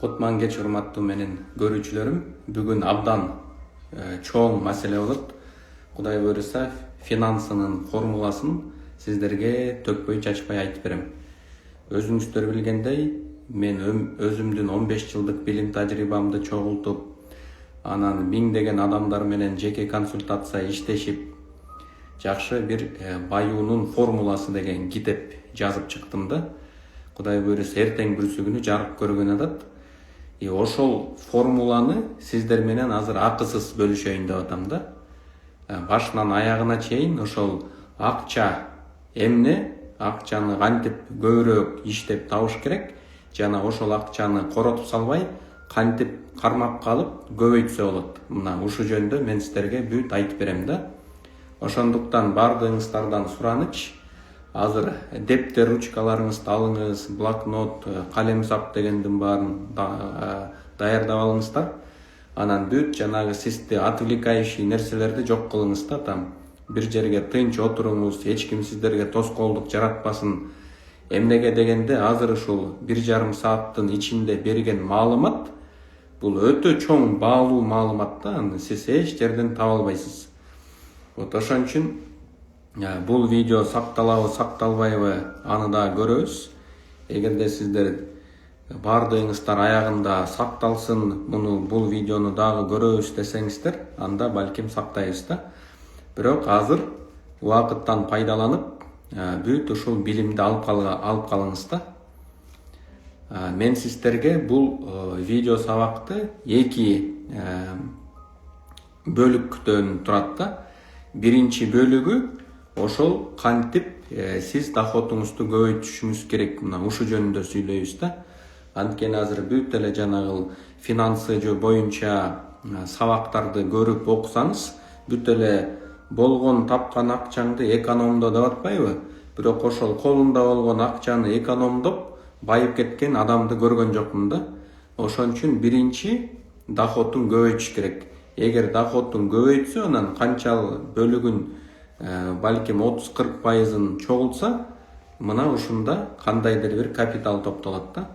Кутман кеч урматтуу менен көрүүчүлөрүм. Бүгүн абдан чоң маселе болот. Кудай буйруса, финансынын формуласын сиздерге төкпөй чачпай айтып берем. Өзүңүздөр билгендей, мен өзүмдүн 15 жылдык билим тажрыйбамды чогултуп, анан миңдеген адамдар менен жеке консультация иштешип, жакшы бир баюунун формуласы деген китеп жазып чыктым да. Кудай буйруса, эртең бүрсү күнү жарык көргөн атат. Ошол формуланы сиздер менен азыр акысыз бөлүшөйүн деп атам да. Башынан аягына чейин ошол акча эмне, акчаны кантип көбүрөөк иштеп табыш керек, жана ошол акчаны коротуп салбай кантип кармап калып көбөйтсө болот. Мына ушул жөнүндө мен сиздерге бүт айтып берем да. Ошондуктан бардыгыңыздардан сураныч, азыр дептер ручкаларыңызды алыңыз, блокнот, калем сап дегендин баарын даярдап алыңыздар. Анан бүт жанагы сизди отвлекающий нерселерди жок кылыңыз да, там бир жерге тынч отуруңуз, эч ким сиздерге тоскоолдук жаратпасын. Эмнеге дегенде, азыр ушул 1,5 сааттын ичинде берген маалымат бул өтө чоң баалуу маалымат да, аны сиз эч жерден таба албайсыз. Ошон үчүн бул видео сакталабы, сакталбайбы, аны да көрөбүз. Эгерде сиздер бардыгыңыздар аягында сакталсын, бул видеону дагы көрөбүз десеңиздер, анда балким сактайбыз да. Бирок азыр убакыттан пайдаланып, бүт ушул билимди алып калыңыз да. Мен сиздерге бул видео сабакты 2 бөлүктөн турат да. Биринчи бөлүгү ошол кантип сиз доходуңузду көбөйтүшүңүз керек, мына ушул жөнүндө сүйлөйбүз да. Анткени азыр бүт эле жанагы финансы боюнча сабактарды көрүп окусаңыз, бүт эле болгон тапкан акчаңды экономдо деп атпайбы? Бирок ошол колунда болгон акчаны экономдоп байып кеткен адамды көргөн жокмун да. Ошон үчүн биринчи доходун көбөйтүш керек. Эгер доходун көбөйтсө, анан канчалык бөлүгүн балким 30-40% чогултса, мына ушунда кандайдыр бир капитал топтолот да.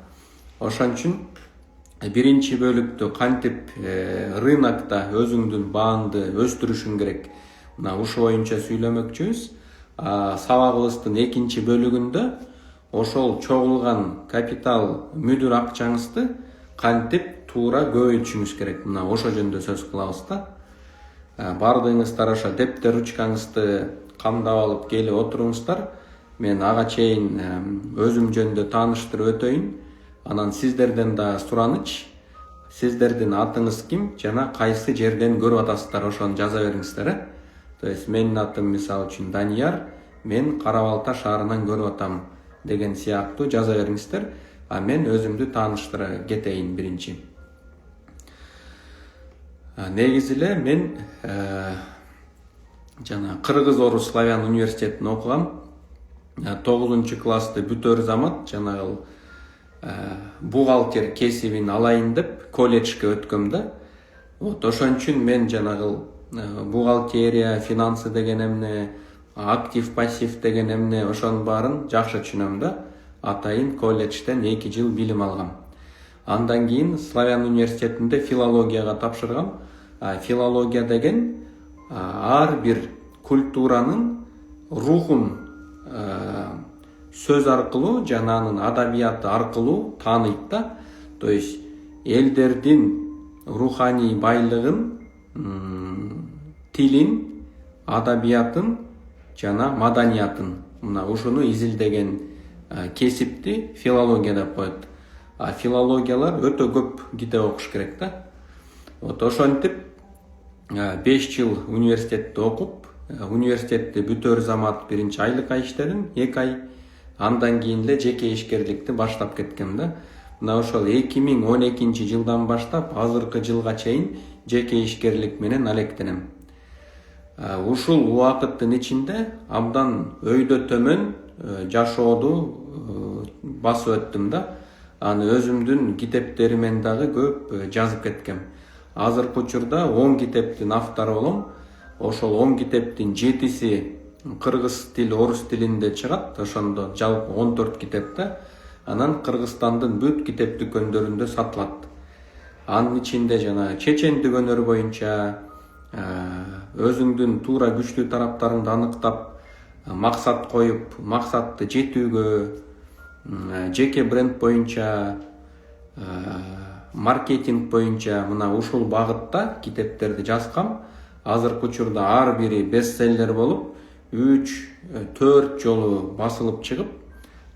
Ошон үчүн биринчи бөлүктө кантип рынокто өзүңдүн бааңды өстүрүшүң керек, мына ушул боюнча сүйлөмөкчүбүз. Сабагыбыздын экинчи бөлүгүндө ошол чогулган капитал мүдүр акчаңызды кантип туура көбөйтүшүңүз керек, мына ошол жөнүндө сөз кылабыз да. Бардыгыңыздар ошо дептер ручкаңызды камдап алып келип отуруңуздар. Мен ага чейин өзүм жөнүндө тааныштырып өтөйүн. Анан сиздерден да сураныч, сиздердин атыңыз ким жана кайсы жерден көрүп атасыздар, ошону жаза бериңиздер. То есть менин атым мисалы үчүн Данияр, мен Кара Балта шаарынан көрүп атам деген сыяктуу жаза бериңиздер. Мен өзүмдү тааныштыра кетейин биринчи. Негизи эле мен жана Кыргыз-Орус славян университетин окугам. 9-классты бүтөр замат жанагы бухгалтер кесибин алайын деп колледжге өткөм да. Ошон үчүн мен жанагы бухгалтерия, финансы деген эмне, актив, пассив деген эмне, ошонун баарын жакшы түшүнөм да. Атайын колледжден 2 жыл билим алгам. Андан кийин Славян университетинде филологияга тапшыргам. Филология деген ар бир культуранын рухун сөз аркылуу жана анын адабияты аркылуу тааныйт да. То есть элдердин руханий байлыгын, тилин, адабиятын жана маданиятын, мына ушуну изилдеген кесипти филология деп коет. Филологиялар өтө көп китеп окуш керек да. Ошентип 5 жыл университетте окуп, университетти бүтөр замат биринчи айлыкка иштедим, 2 ай. Андан кийин эле жеке ишкерликти баштап кеткем да. Мына ошол 2012 жылдан баштап азыркы жылга чейин жеке ишкерлик менен алектенем. Ушул убакыттын ичинде абдан өйдө төмөн жашоодо басып өттүм да. Аны өзүмдүн китептеримен дагы көп жазып кеткем. Азыркы учурда 10 китептин автору болом. Ошол 10 китептин 7си кыргыз тил, орус тилинде чыгат. Ошондо жалпы 14 китеп да. Анан Кыргызстандын бүт китеп дүкөндөрүндө сатылат. Анын ичинде жана чечендик өнөр боюнча өзүңдүн туура күчтүү тараптарыңды аныктап, максат коюп, максатты жетүүгө, жеке бренд боюнча, маркетинг боюнча мына ушул багытта китептерди жазгам. Азыркы учурда ар бири бестселлер болуп, 3-4 жолу басылып чыгып,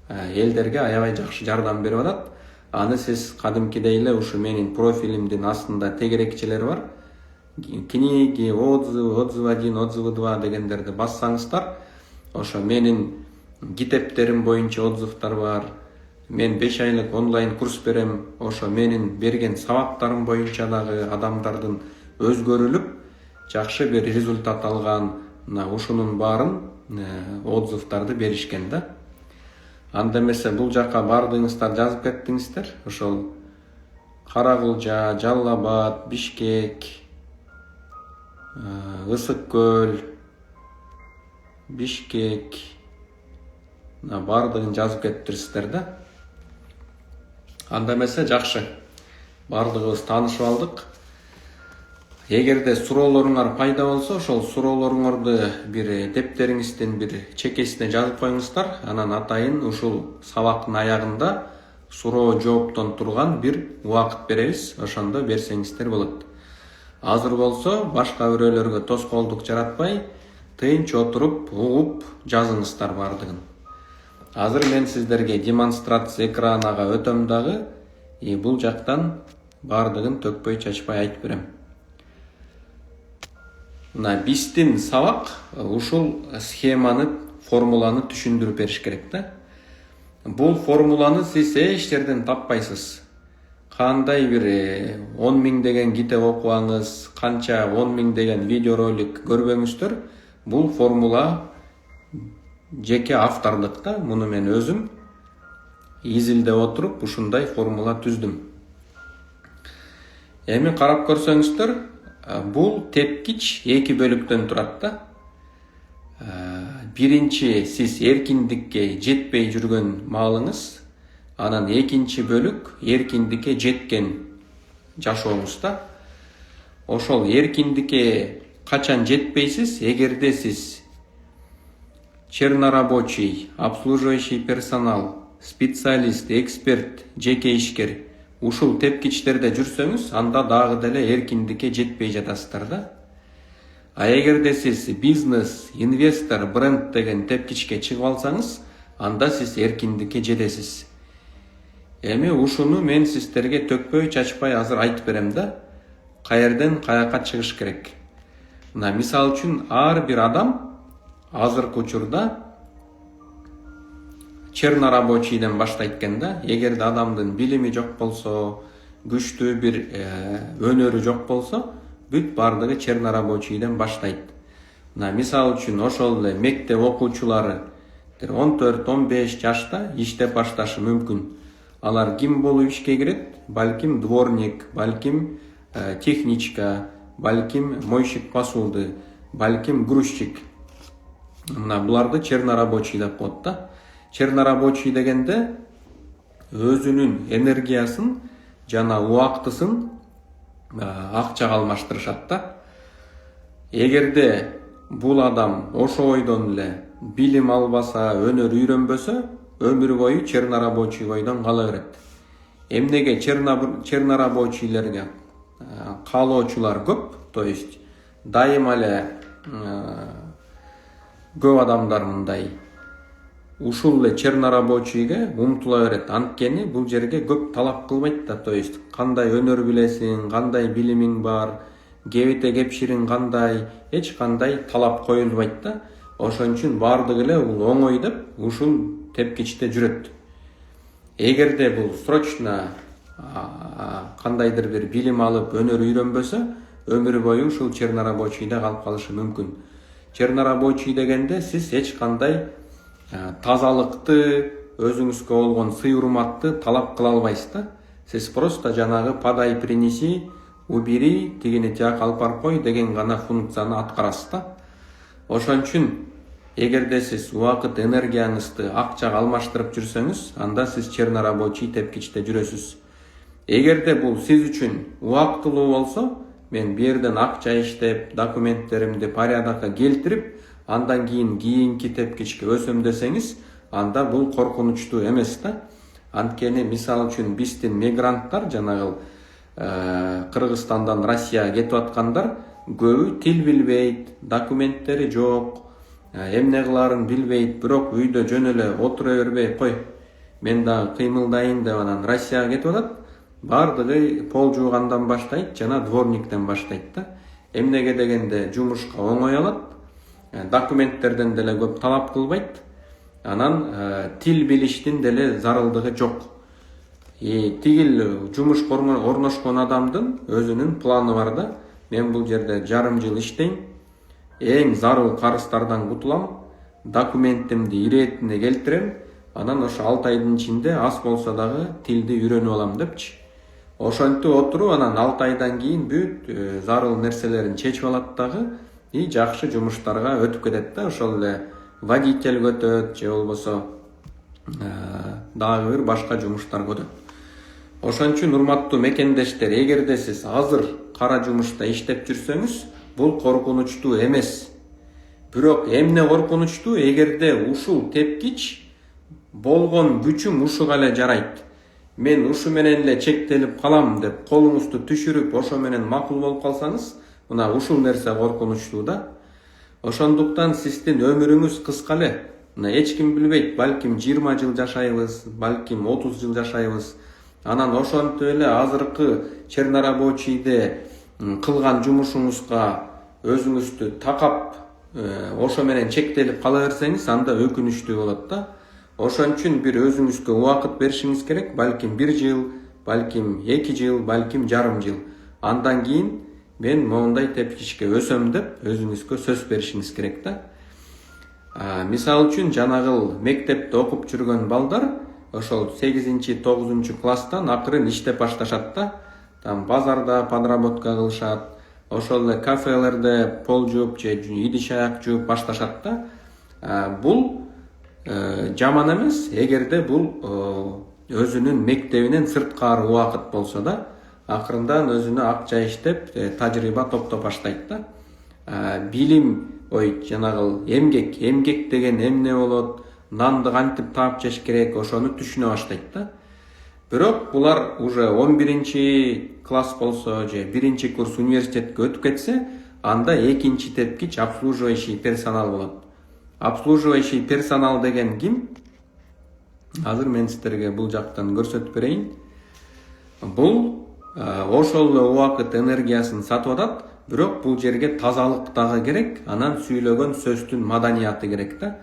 элдерге аябай жакшы жардам берип атат. Аны сиз кадимкидей эле ушу менин профилимдин астында тегерекчелер бар. Книги, отзывы, отзыв 1, отзывы 2 дегендерди бассаңыздар, ошо менин китептерим боюнча отзывдар бар. Мен 5 айлык онлайн курс берем. Ошо менин берген сабактарым боюнча дагы адамдардын өзгөрүлүп, жакшы бир результат алган, ушунун баарын отзывдарды беришкен да. Анда эмесе бул жака бардыңыздар, жазып кеттиңиздер. Ошол Каракылжа, Жалал Абад, Бишкек, Ысык Көл, Бишкек бардыгын жазып кетиптирсиздер да. Анда эмесе жакшы. Бардыгыбыз таанышып алдык. Эгерде суроолоруңар пайда болсо, ошол суроолоруңарды бир дептериңиздин бир чекесине жазып коюңуздар. Анан атайын ушул сабактын аягында суроо жооптон турган бир убакыт беребиз. Ошондо берсеңиздер болот. Азыр болсо башка бирөөлөргө тоскоолдук жаратпай, тынч отуруп, угуп жазыңыздар бардыгын. Азыр мен сиздерге демонстрация экранага өтөм дагы, бул жактан бардыгын төкпөй чачпай айтып берем. Мына биздин сабак ушул схеманы, формуланы түшүндүрүп бериш керек да. Бул формуланы сиз эч жерден таппайсыз. Кандай бир 10 000 деген китеп окуңуз, канча 10 000 деген видеоролик көрбөңүздөр, бул формула жеке автордук да. Муну мен өзүм изилдеп отуруп ушундай формула түздүм. Эми карап көрсөңүздөр, бул тепкич 2 бөлүктөн турат да. Биринчи сиз эркиндикке жетпей жүргөн маалыңыз, анан экинчи бөлүк эркиндикке жеткен жашооңуз да. Ошол эркиндикке качан жетпейсиз? Эгерде сиз чернорабочий, обслуживающий персонал, специалист, эксперт, жеке ишкер ушул тепкичтерде жүрсөңүз, анда дагы деле эркиндикке жетпей жатасыздар да. А эгерде сиз бизнес, инвестор, бренд деген тепкичке чыгып алсаңыз, анда сиз эркиндикке жетесиз. Эми ушуну мен сиздерге төкпөй чачпай азыр айтып берем да. Каерден каяка чыгыш керек. Мына мисал үчүн ар бир адам азыркы учурда чернорабочийден баштайт экен да. Эгерде адамдын билими жок болсо, күчтүү бир өнөрү жок болсо, бүт бардыгы чернорабочийден баштайт. Мына мисал үчүн ошол эле мектеп окуучулары 14-15 жашта иштеп башташы мүмкүн. Алар ким болуп ишке кирет? Балким дворник, балким техничка, балким мойщик посуды, балким грузчик. Мына буларды чернорабочий деп коет да. Чернорабочий дегенде өзүнүн энергиясын жана убактысын акчага алмаштырышат да. Эгерде бул адам ошо ойдон эле билим албаса, өнөр үйрөнбөсө, өмүр бою чернорабочий бойдон кала берет. Эмнеге чернорабочийлерге каалоочулар көп, то есть дайыма эле көп адамдар мындай ушул эле чернорабочийге умтула берет. Анткени бул жерге көп талап кылбайт да, то есть кандай өнөр билесиң, кандай билимиң бар, кебете кепшириң кандай, эч кандай талап коюлбайт да. Ошон үчүн бардыгы эле бул оңой деп ушул тепкичте жүрөт. Эгерде бул срочно кандайдыр бир билим алып өнөр үйрөнбөсө, өмүр бою ушул чернорабочийде калып калышы мүмкүн. Чернорабочий дегенде сиз эч кандай тазалыкты, өзүңүзгө болгон сый урматты талап кыла албайсыз да. Сиз просто жанагы подай, принеси, убери, тигини тияка алып барып кой деген гана функцияны аткарасыз да. Ошон үчүн Эгерде сиз убакыт энергияңызды акчага алмаштырып жүрсөңүз, анда сиз чернорабочий тепкичте жүрөсүз. Эгерде бул сиз үчүн убактылуу болсо, мен бу жерден акча иштеп, документтеримди порядокко келтирип, андан кийинки тепкичке өсөм десеңиз, анда бул коркунучтуу эмес да. Анткени мисалы үчүн биздин мигранттар, жанагы Кыргызстандан Россияга кетип аткандар көбү тил билбейт, документтери жок, эмне кылаарын билбейт, бирок үйдө жөн эле отура бербей, кой, мен дагы кыймылдайын деп анан Россияга кетип атат. Бардыгы пол жуугандан баштайт жана дворниктен баштайт да. Эмнеге дегенде жумушка оңой алат, документтерден деле көп талап кылбайт, анан тил билиштин деле зарылдыгы жок. Тигил жумушка орношкон адамдын өзүнүн планы бар да. Мен бул жерде жарым жыл иштейм, эң зарыл карыздардан кутулам, документимди иретине келтирем, анан ошо 6 айдын ичинде аз болсо дагы тилди үйрөнүп алам депчи. Ошентип отуруп, анан 6 айдан кийин бүт зарыл нерселерин чечип алат дагы, жакшы жумуштарга өтүп кетет да. Ошол эле водитель өтөт, же болбосо дагы бир башка жумуштарга өтөт. Ошон үчүн урматтуу мекендештер, эгерде сиз азыр кара жумушта иштеп жүрсөңүз, бул коркунучтуу эмес. Бирок эмне коркунучтуу, эгерде ушул тепкич болгон күчүм ушуга эле жарайт, мен ушу менен эле чектелип калам деп колуңузду түшүрүп, ошо менен макул болуп калсаңыз, мына ушул нерсе коркунучтуу да. Ошондуктан сиздин өмүрүңүз кыска эле. Мына эч ким билбейт, балким 20 жыл жашайбыз, балким 30 жыл жашайбыз. Анан ошентип эле азыркы чернорабочийде кылган жумушуңузга өзүңүздү такап, ошо менен чектелип кала берсеңиз, анда өкүнүчтүү болот да. Ошон үчүн бир өзүңүзгө убакыт беришиңиз керек, балким 1 жыл, балким 2 жыл, балким жарым жыл. Андан кийин мен моундай тепкичке өсөм деп өзүңүзгө сөз беришиңиз керек да. Мисалы үчүн жанагыл мектепте окуп жүргөн балдар ошол 8-9 класстан акырын иштеп башташат да. Там базарда подработка кылышат, ошол эле кафелерде пол жууп же идиш аяк жууп башташат да. Бул жаман эмес, эгерде бул өзүнүн мектебинен сырткары убакыт болсо да, акырындан өзүнө акча иштеп, тажрыйба топтоп баштайт да. Билим, жанагыл эмгек деген эмне болот, нанды кантип таап жеш керек, ошону түшүнө баштайт да. Бирок булар уже 11 класс болсо же 1 курс университетке өтүп кетсе, анда экинчи тепкич обслуживающий персонал болот. Обслуживающий персонал деген ким? Азыр мен сиздерге бул жактан көрсөтүп берейин. Бул ошол эле убакыт энергиясын сатып атат, бирок бул жерге тазалык дагы керек, анан сүйлөгөн сөздүн маданияты керек да.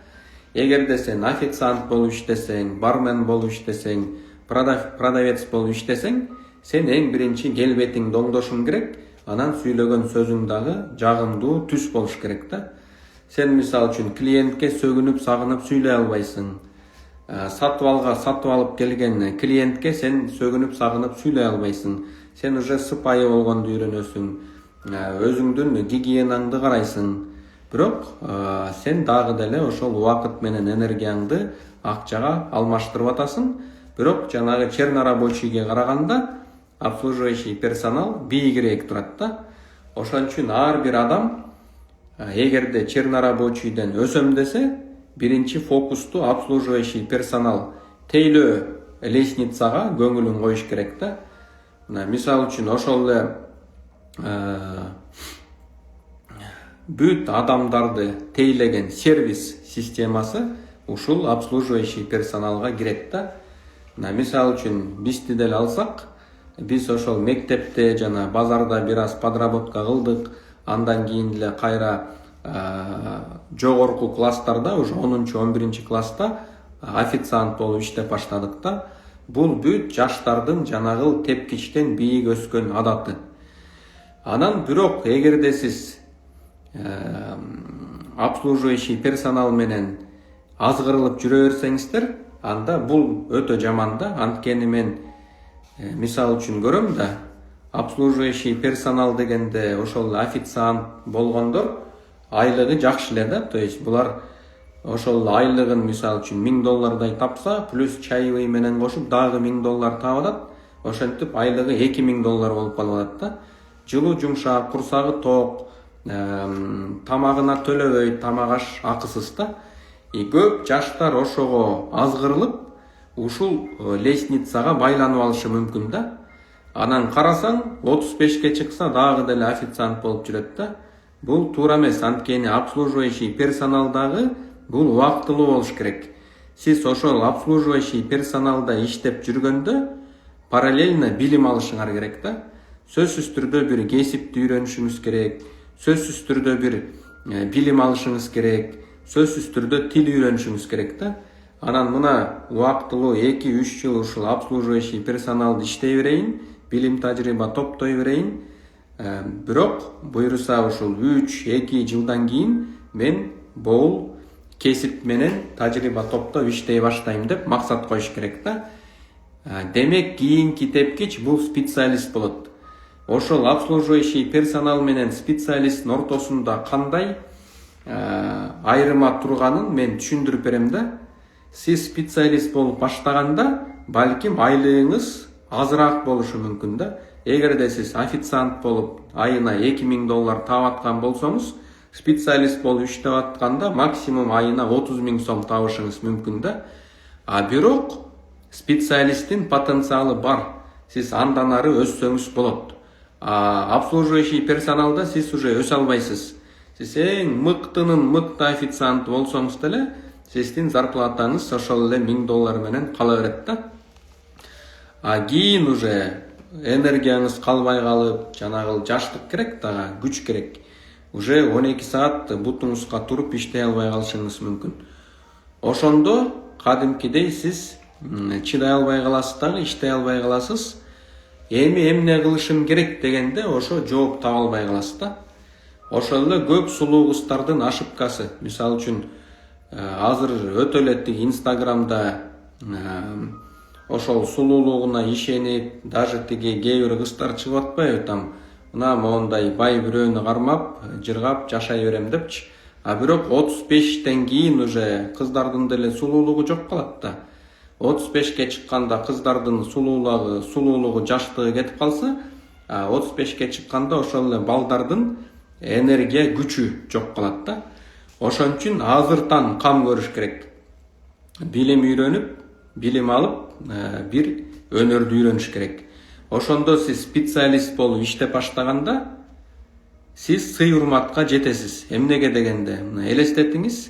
Эгерде сен официант болуп иштесең, бармен болуп иштесең, продавец болуп иштесең, сен эң биринчи келбетиңди оңдошуң керек, анан сүйлөгөн сөзүң дагы жагымдуу түс болуш керек да. Сен мисалы үчүн клиентке сөгүнүп, сагынып сүйлөй албайсың. Сатып алып келген клиентке сен сөгүнүп, сагынып сүйлөй албайсың. Сен уже сыпайы болгонду үйрөнөсүң, өзүңдүн гигиенаңды карайсың. Бирок сен дагы деле ошол убакыт менен энергияңды акчага алмаштырып атасың. Бирок жанагы чернорабочийге караганда обслуживающий персонал бийигирээк турат да. Ошон үчүн ар бир адам эгерде чернорабочийден өсөм десе, биринчи фокусту обслуживающий персонал тейлөө лестницага көңүлүн коюш керек да. Мисалы үчүн ошол эле бүт адамдарды тейлеген сервис системасы ушул обслуживающий персоналга кирет да. Мисалы үчүн бизди деле алсак, биз ошол мектепте жана базарда бир аз подработка кылдык, андан кийин деле кайра жогорку класстарда, уже 10-11 класста официант болуп иштеп баштадык да. Бул бүт жаштардын жанагыл тепкичтен бийик өскөн адаты. Анан бирок эгерде сиз обслуживающий персонал менен азгырылып жүрө берсеңиздер, анда бул өтө жаман да. Анткени мен мисал үчүн көрөм да, обслуживающий персонал дегенде ошол официант болгондор айлыгы жакшы эле да. То есть булар ошол айлыгын мисалы үчүн $1000 тапса, плюс чаевый менен кошуп дагы $1000 таап алат. Ошентип айлыгы $2000 болуп калып атат да. Жылуу жумшак, курсагы ток, тамагына төлөбөйт, тамак аш акысыз да. Көп жаштар ошого азгырылып, ушул лестницага байланып алышы мүмкүн да. Анан карасаң, 35ке чыкса дагы деле официант болуп жүрөт да. Бул туура эмес, анткени обслуживающий персоналдагы бул убактылуу болуш керек. Сиз ошол обслуживающий персоналда иштеп жүргөндө параллельно билим алышыңар керек да. Сөзсүз түрдө бир кесипти үйрөнүшүңүз керек, сөзсүз түрдө бир билим алышыңыз керек, сөзсүз түрдө тил үйрөнүшүңүз керек да. Анан мына убактылуу 2-3 жыл ушул обслуживающий персоналды иштей берейин, билим тажрыйба топтой берейин. Бирок буйруса ушул 3-2 жылдан кийин мен бул кесип менен тажрыйба топтоп иштей баштайм деп максат коюш керек да. Демек кийинки тепкич бул специалист болот. Ошол обслуживающий персонал менен специалисттин ортосунда кандай айырма турганын мен түшүндүрүп берем да. Сиз специалист болуп баштаганда балким айлыгыңыз азыраак болушу мүмкүн да. Эгерде сиз официант болуп айына $2000 таап аткан болсоңуз, специалист болуп иштеп атканда максимум айына 30 000 сом табышыңыз мүмкүн да. Бирок специалисттин потенциалы бар. Сиз андан ары өссөңүз болот. Обслуживающий персоналда сиз уже өсө албайсыз. Сиз эң мыктынын мыкты официант болсоңуз деле, сиздин зарплатаңыз ошол эле $1000 менен кала берет да. Кийин уже энергияңыз калбай калып, жанагы жаштык керек да, күч керек. Уже 12 саат бутуңузга туруп иштей албай калышыңыз мүмкүн. Ошондо кадимкидей сиз чыдай албай каласыз дагы, иштей албай каласыз. Эми эмне кылышым керек дегенде ошо жооп таба албай каласыз да. Ошол эле көп сулуу кыздардын ошибкасы. Мисалы үчүн азыр өтө эле тиги Инстаграмда ошол сулуулугуна ишенип, даже тиги кээ бир кыздар чыгып атпайбы там, мына моундай бай бирөөнү кармап, жыргап жашай берем депчи. Бирок 35тен кийин уже кыздардын деле сулуулугу жок калат да. 35ке чыкканда кыздардын сулуулугу жаштыгы кетип калса, 35ке чыкканда ошол эле балдардын энергия күчү жок калат да. Ошон үчүн азыртан кам көрүш керек. Билим үйрөнүп, билим алып, бир өнөрдү үйрөнүш керек. Ошондо сиз специалист болуп иштеп баштаганда сиз сый урматка жетесиз. Эмнеге дегенде, элестетиңиз.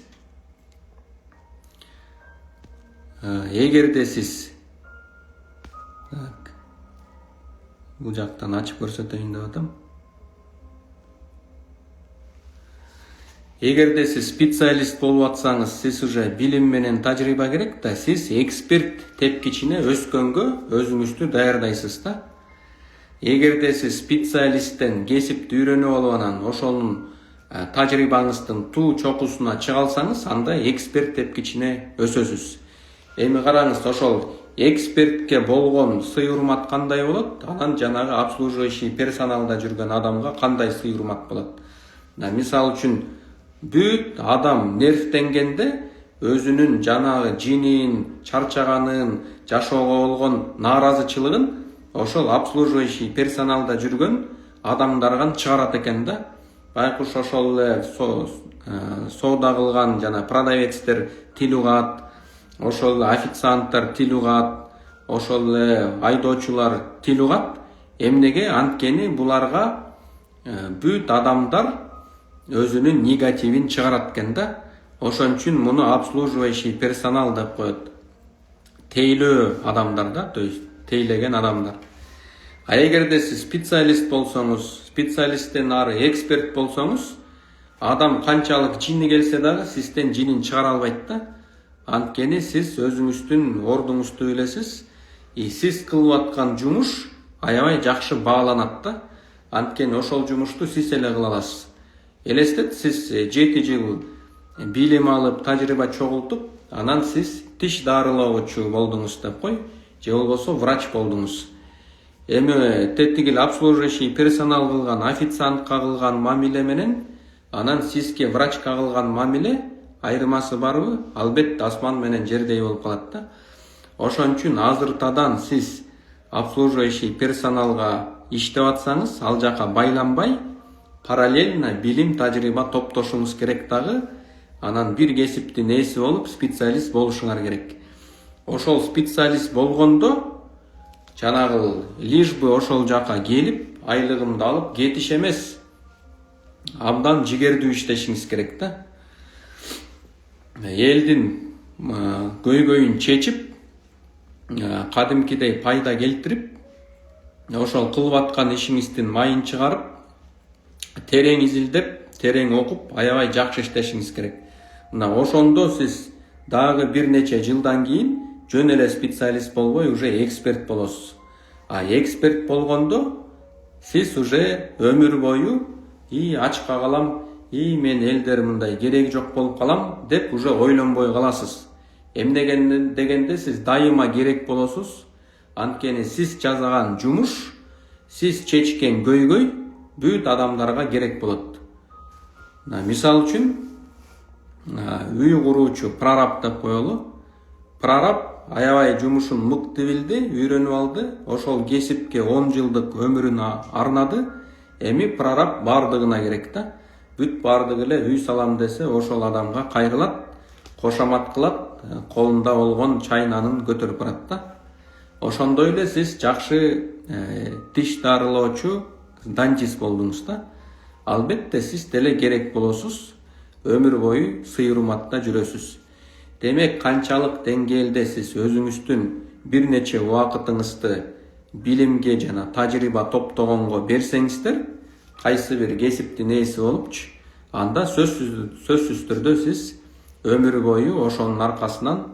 Эгерде сиз бул жактан ачып көрсөтөйүн деп атам. Эгерде сиз специалист болуп атсаңыз, сиз уже билим менен тажрыйба керек да, сиз эксперт тепкичине өскөнгө өзүңүздү даярдайсыз да. Эгерде сиз специалисттен кесипти үйрөнүп алып анан ошонун тажрыйбаңыздын туу чокусуна чыга алсаңыз, анда эксперт тепкичине өсөсүз. Эми караңыз, ошол экспертке болгон сый урмат кандай болот? Анан жанагы обслуживающий персоналда жүргөн адамга кандай сый урмат болот? Мисалы үчүн бүт адам нервтенгенде өзүнүн жанагы жинин, чарчаганын, жашоого болгон нааразычылыгын ошол обслуживающий персоналда жүргөн адамдарга чыгарат экен да. Байкуш ошол эле соода кылган жана продавецтер тил угат, ошол эле официанттар тил угат, ошол эле айдоочулар тил угат. Эмнеге? Анткени буларга бүт адамдар өзүнүн негативин чыгарат экен да. Ошон үчүн муну обслуживающий персонал деп коет. Тейлөө адамдар да, то есть тейлеген адамдар. Эгерде сиз специалист болсоңуз, специалисттен ары эксперт болсоңуз, адам канчалык жини келсе дагы сизден жинин чыгара албайт да. Анткени сиз өзүңүздүн ордуңузду билесиз, сиз кылып аткан жумуш аябай жакшы бааланат да. Анткени ошол жумушту сиз эле кыла аласыз. Элестет, сиз 7 жыл билим алып, тажрыйба чогултуп, анан сиз тиш дарылоочу болдуңуз деп кой, же болбосо врач болдуңуз. Эми тетигил обслуживающий персонал кылган, официантка кылган мамиле менен, анан сизге врачка кылган мамиле айырмасы барбы? Албетте асман менен жердей болуп калат да. Ошон үчүн азыртадан сиз обслуживающий персоналга иштеп атсаңыз, ал жака байланбай, параллельно билим, тажрыйба топтошуңуз керек дагы. Анан бир кесиптин ээси болуп, специалист болушуңар керек. Ошол специалист болгондо, жанагы лишь бы ошол жака келип, айлыгымды алып кетиш эмес. Абдан жигердүү иштешиңиз керек да. Элдин көйгөйүн чечип, кадимкидей пайда келтирип, ошол кылып аткан ишиңиздин майын чыгарып, терең изилдеп, терең окуп, аябай жакшы иштешиңиз керек. Мына ошондо сиз дагы бир нече жылдан кийин жөн эле специалист болбой, уже эксперт болосуз. А эксперт болгондо сиз уже өмүр бою ачка калам, мен элдер мындай кереги жок болуп калам деп уже ойлонбой каласыз. Эмне дегенде сиз дайыма керек болосуз. Анткени сиз жасаган жумуш, сиз чечкен көйгөй бүт адамдарга керек болот. Мисал үчүн, үй куруучу прораб деп коелу. Прораб аябай жумушун мыкты билди, үйрөнүп алды. Ошол кесипке 10 жылдык өмүрүн арнады. Эми прораб бардыгына керек да. Бүт бардыгы эле үй салам десе, ошол адамга кайрылат, кошамат кылат, колунда болгон чайнанын көтөрүп барат да. Ошондой эле сиз жакшы тиш дарылоочу дантист болдуңуз да. Албетте сиз деле керек болосуз. Өмүр бою сый урматта жүрөсүз. Демек, канчалык деңгээлде сиз өзүңүздүн бир нече убакытыңызды билимге жана тажрыйба топтогонго берсеңиздер, кайсы бир кесиптин ээси болупчу, анда сөзсүз түрдө сиз өмүр бою ошонун аркасынан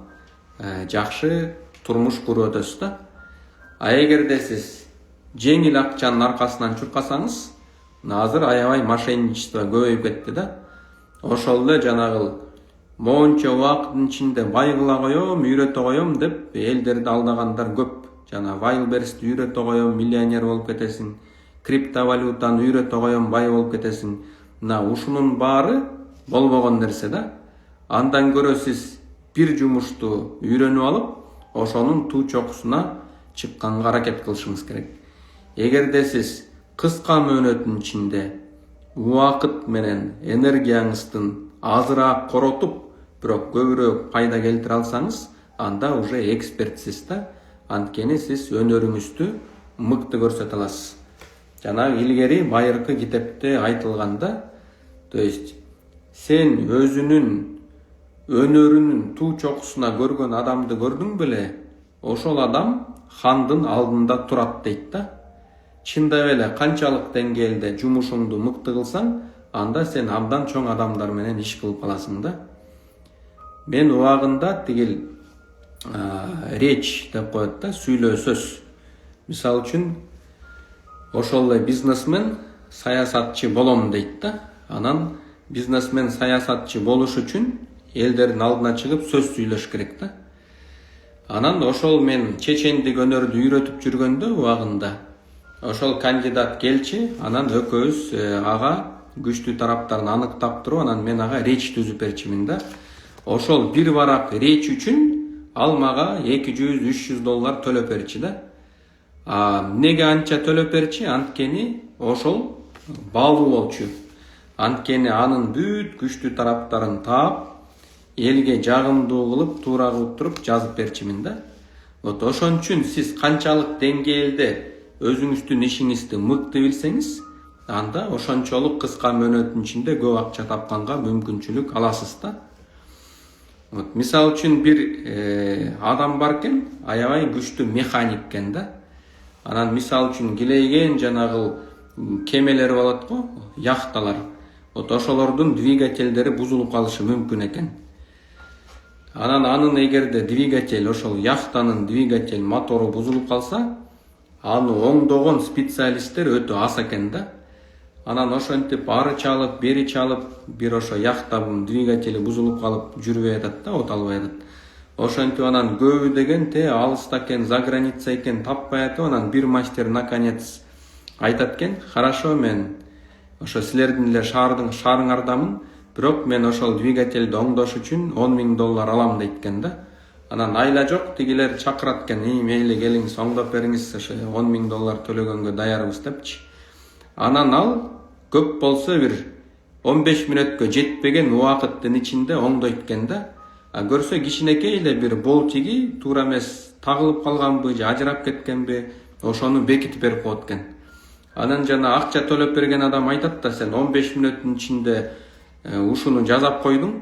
жакшы турмуш көрүп өтөсүз да. А эгерде сиз жеңил акчанын аркасынан чуркасаңыз, азыр аябай мошенничество көбөйүп кетти да. Ошол эле жанагы моунча убакыттын ичинде байгыла коем, үйрөтө коем деп элдерди алдагандар көп. Жана Wildberries'ти үйрөтө коем, миллионер болуп кетесиң. Криптовалютаны үйрөтө коем, бай болуп кетесиң. Мына ушунун баары болбогон нерсе да. Андан көрө сиз бир жумушту үйрөнүп алып, ошонун туу чокусуна чыкканга аракет кылышыңыз керек. Эгерде сиз кыска мөөнөттүн ичинде убакыт менен энергияңыздын азыраак коротуп, бирок көбүрөөк пайда келтире алсаңыз, анда уже экспертсиз да. Анткени сиз өнөрүңүздү мыкты көрсөтө аласыз. Жанагы илгери байыркы китепте айтылганда, то есть сен өзүнүн өнөрүнүн туу чокусуна көргөн адамды көрдүң беле, ошол адам хандын алдында турат дейт да. Чындап эле канчалык деңгээлде жумушуңду мыкты кылсаң, анда сен абдан чоң адамдар менен иш кылып каласың да. Мен убагында тигил речь деп коет да, сүйлөө сөз. Мисал үчүн, ошол эле бизнесмен саясатчы болом дейт да. Анан бизнесмен саясатчы болуш үчүн элдердин алдына чыгып сөз сүйлөш керек да. Анан ошол мен чечендик өнөрдү үйрөтүп жүргөндө убагында ошол кандидат келчи, анан экөөбүз ага күчтүү тараптарын аныктап туруп, анан мен ага речь түзүп берчимин да. Ошол бир барак речь үчүн ал мага $200-300 төлөп берчи да. Неге анча төлөп берчи? Анткени ошол баалуу болчу. Анткени анын бүт күчтүү тараптарын таап, элге жагымдуу кылып, туура кылып туруп жазып берчимин да. Ошон үчүн сиз канчалык деңгээлде өзүңүздүн ишиңизди мыкты билсеңиз, анда ошончолук кыска мөөнөттүн ичинде көп акча тапканга мүмкүнчүлүк аласыз да. Мисал үчүн бир адам бар экен, аябай күчтүү механик экен да. Анан мисал үчүн килейген жанагы кемелер болот го, яхталар. Ошолордун двигательдери бузулуп калышы мүмкүн экен. Анан анын эгерде двигатель, ошол яхтанын двигатель мотору бузулуп калса, аны оңдогон специалисттер өтө аз экен да. Анан ошентип ары чалып, бери чалып, бир ошо яхтанын двигатели бузулуп калып жүрбөй атат да, оталбай атат. Ошентип анан көбү деген алыста экен, за граница экен, таппай атып, анан бир мастер наконец айтат экен: "Хорошо, мен ошо силердин эле шаарыңардамын, бирок мен ошол двигательди оңдош үчүн $10,000 алам дейт да. Анан айла жок, тигилер чакырат экен, мейли келиңиз оңдоп бериңиз, ошо $10,000 төлөгөнгө даярбыз депчи. Анан ал көп болсо бир 15 мүнөткө жетпеген убакыттын ичинде оңдойт экен да. Көрсө кичинекей эле бир болтиги туура эмес тагылып калганбы же ажырап кеткенби, ошону бекитип берип коет экен. Анан жана акча төлөп берген адам айтат да, сен 15 мүнөттүн ичинде ушуну жасап койдуң,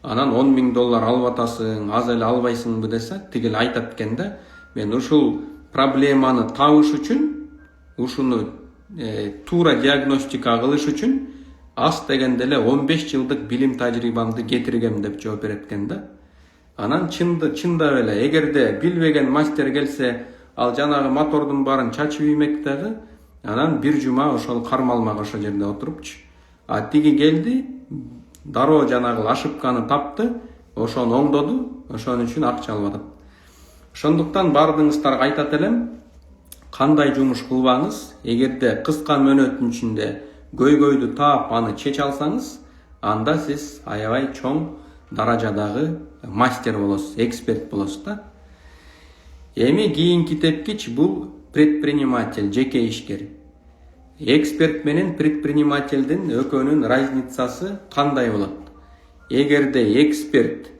анан $10,000 алып атасың, аз эле албайсыңбы десе, тигил айтат экен да, мен ушул проблеманы табыш үчүн, ушуну туура диагностика кылыш үчүн аз дегенде эле 15 жылдык билим тажрыйбамды кетиргем деп жооп берет экен да. Анан чындап эле, эгерде билбеген мастер келсе, ал жанагы мотордун баарын чачып иймек дагы, анан бир жума ошол кармалмак ошол жерде отурупчу. Тиги келди, дароо жанагы ошибканы тапты, ошону оңдоду, ошон үчүн акча алып атат. Ошондуктан баардыгыңыздарга айтат элем, кандай жумуш кылбаңыз, эгерде кыска мөөнөттүн ичинде көйгөйдү таап аны чече алсаңыз, анда сиз аябай чоң даражадагы мастер болосуз, эксперт болосуз да. Эми кийинки тепкич бул предприниматель, жеке ишкер. Эксперт менен предпринимательдин экөөнүн разницасы кандай болот? Эгерде эксперт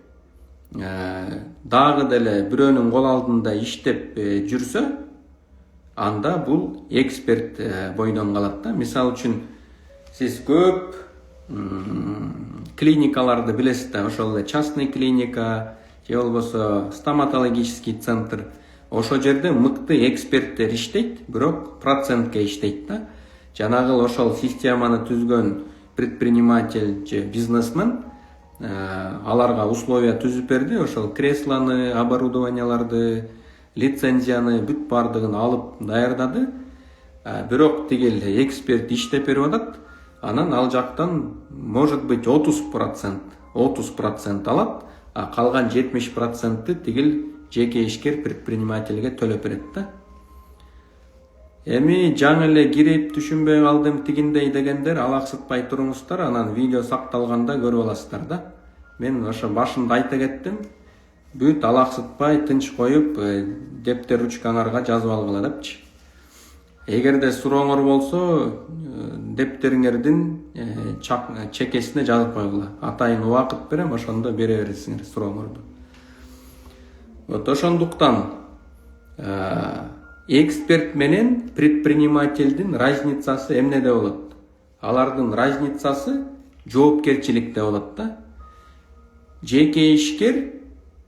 дагы деле бирөөнүн кол алдында иштеп жүрсө, анда бул эксперт бойдон калат да. Мисалы үчүн сиз көп клиникаларды билесиз да, ошол эле частный клиника же болбосо стоматологический центр. Ошол жерде мыкты эксперттер иштейт, бирок процентке иштейт да. Жанагы ошол системаны түзгөн предприниматель же бизнесмен аларга условия түзүп берди, ошол креслоны, оборудованияларды, лицензияны бүт бардыгын алып даярдады. Бирок тигил эксперт иштеп берип атат. Анан ал жактан может быть 30% алат, а калган 70% тигил жеке ишкер предпринимательге төлөп берет да. Эми жаңы эле кирип түшүнбөй калдым тигиндей дегендер алаксытпай туруңуздар, анан видео сакталганда көрүп аласыздар да. Мен ошо башында айта кеттим, бүт алаксытпай тынч коюп дептер ручкаңарга жазып алгыла депчи. Эгерде сурооңор болсо, дептериңердин чекесине жазып койгула. Атайын убакыт берем, ошондо бере бересиңер сурооңорду. Вот ошондуктан эксперт менен предпринимательдин разницасы эмнеде болот? Алардын разницасы жоопкерчиликте болот да. Жеке ишкер